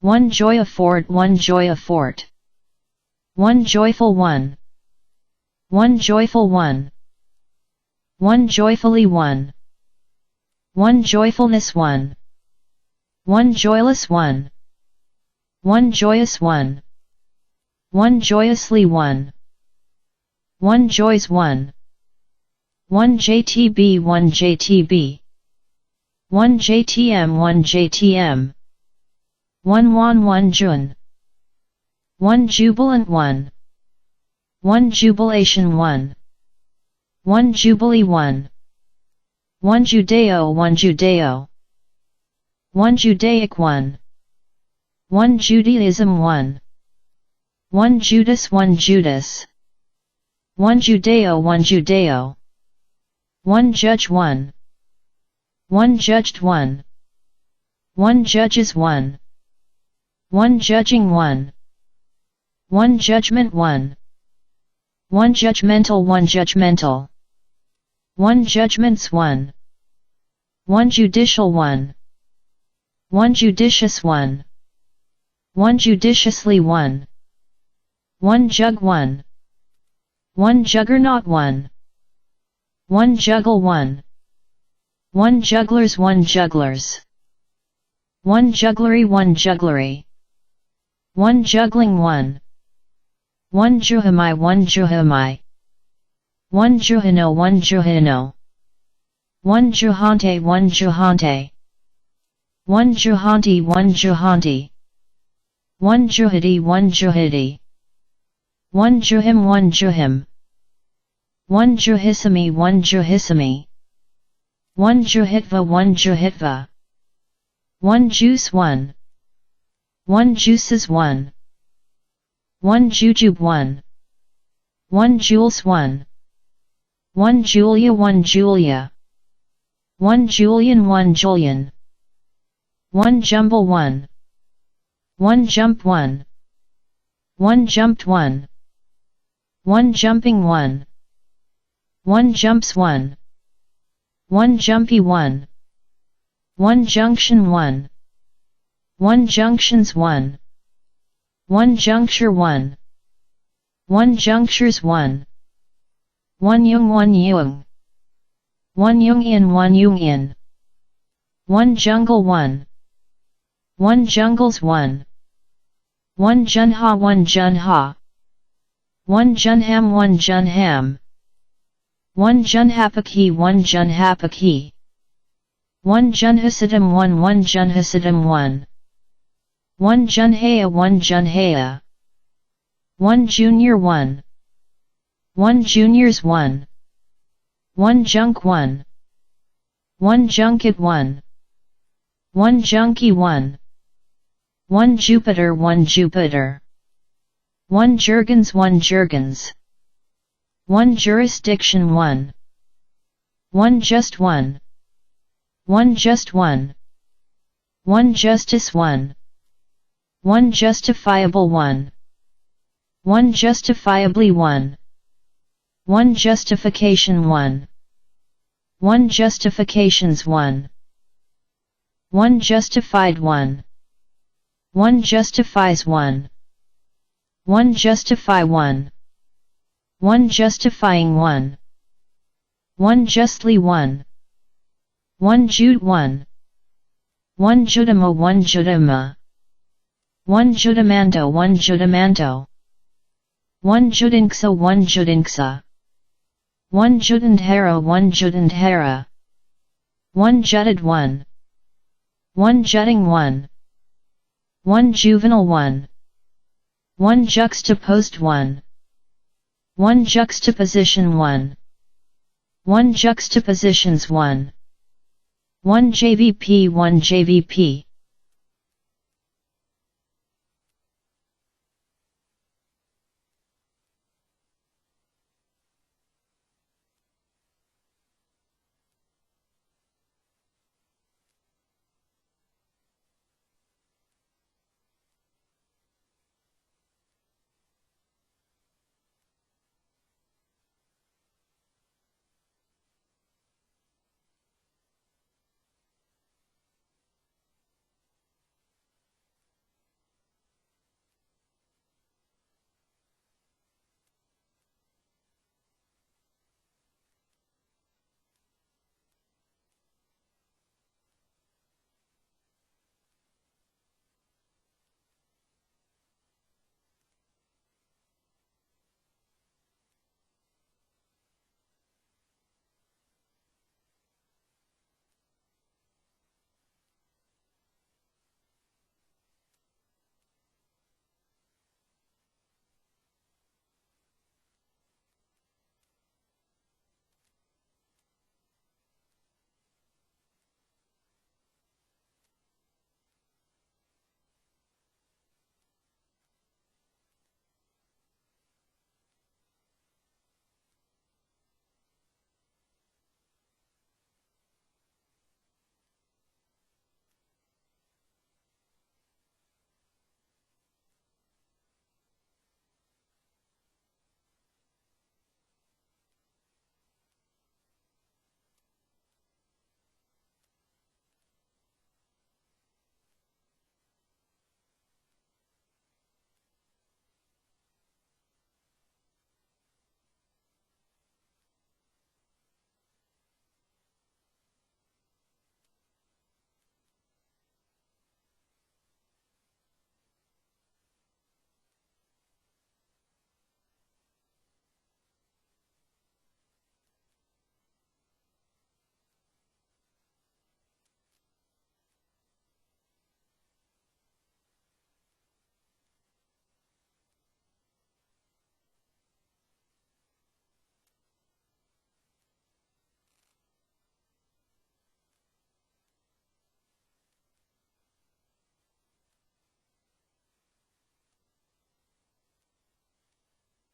1 Joy Afford 1 Joy Afford 1 Joyful 1 1 Joyful 1 1 Joyfully 1 1 Joyfulness 1 1 Joyless 1 1 Joyous 1 1 Joyously 1 1 Joys 1 1 JTB 1 JTB 1 JTM 1 JTM 1 Wan 1 Jun 1 Jubilant 1 1 jubilation 1. 1 jubilee 1. 1 Judeo 1 Judeo. 1 Judaic 1. 1 Judaism 1. 1 Judas 1 Judas. 1 Judeo 1 Judeo. 1 Judge 1. 1 Judged 1. 1 Judges 1. 1 Judging 1. 1 Judgment 1. 1 Judgmental 1 Judgmental. 1 Judgments 1. 1 Judicial 1. 1 Judicious 1. 1 Judiciously 1. 1 Jug 1. 1 Juggernaut 1. 1 Juggle 1. 1 Jugglers 1 Jugglers. 1 Jugglery 1 Jugglery. 1 Juggling 1. 1 Juhamai 1 Juhamai. 1 Juhino 1 Juhino. 1 Juhante 1 Juhante. 1 Juhanti 1 Juhanti. 1 Juhidi 1 Juhidi. 1 Juhim 1 Juhim. 1 Juhisami 1 Juhisami. 1 Juhitva 1 Juhitva. 1 Juice 1. 1 Juices 1. 1 Jujube 1. 1 Jules 1. 1 Julia 1 Julia. 1 Julian 1 Julian. 1 Jumble 1. 1 Jump 1. 1 Jumped 1. 1 Jumping 1. 1 Jumps 1. 1 Jumpy 1. 1 Junction 1. 1 Junctions 1. 1 Juncture 1. 1 Junctures 1. 1 Yung 1 Yung. 1 Yung In 1 Yung In. 1 Jungle 1. 1 Jungles 1. 1 Junha 1 Junha. 1 Junham 1 Junham. 1 Junhapaki 1 Junhapaki. 1 Junhasidim 1 1 Junhasidim 1. 1 Junhaya 1 Junhaya. 1 Junior 1. 1 Juniors 1. 1 Junk 1. 1 Junket 1. 1 Junkie 1. 1 Jupiter 1 Jupiter. 1 Jurgens 1 Jurgens. 1 Jurisdiction 1. 1 Just 1. 1 Just 1. 1 Justice 1. 1 Justifiable 1. 1 Justifiably 1. 1 Justification 1. 1 Justifications 1. 1 Justified 1. 1 Justifies 1. 1 Justify 1. 1 Justifying 1. 1 Justly 1. 1 Jude 1. 1 Judima 1 Judima. 1 Judimanto 1 Judimanto. 1 Judinksa 1 Judinksa. 1 Judandhara 1 Judandhara. 1 Judded 1. 1 Judding 1. 1 Juvenile 1. 1 Juxtaposed 1. 1 Juxtaposition 1. 1 Juxtapositions 1. 1 JVP 1 JVP.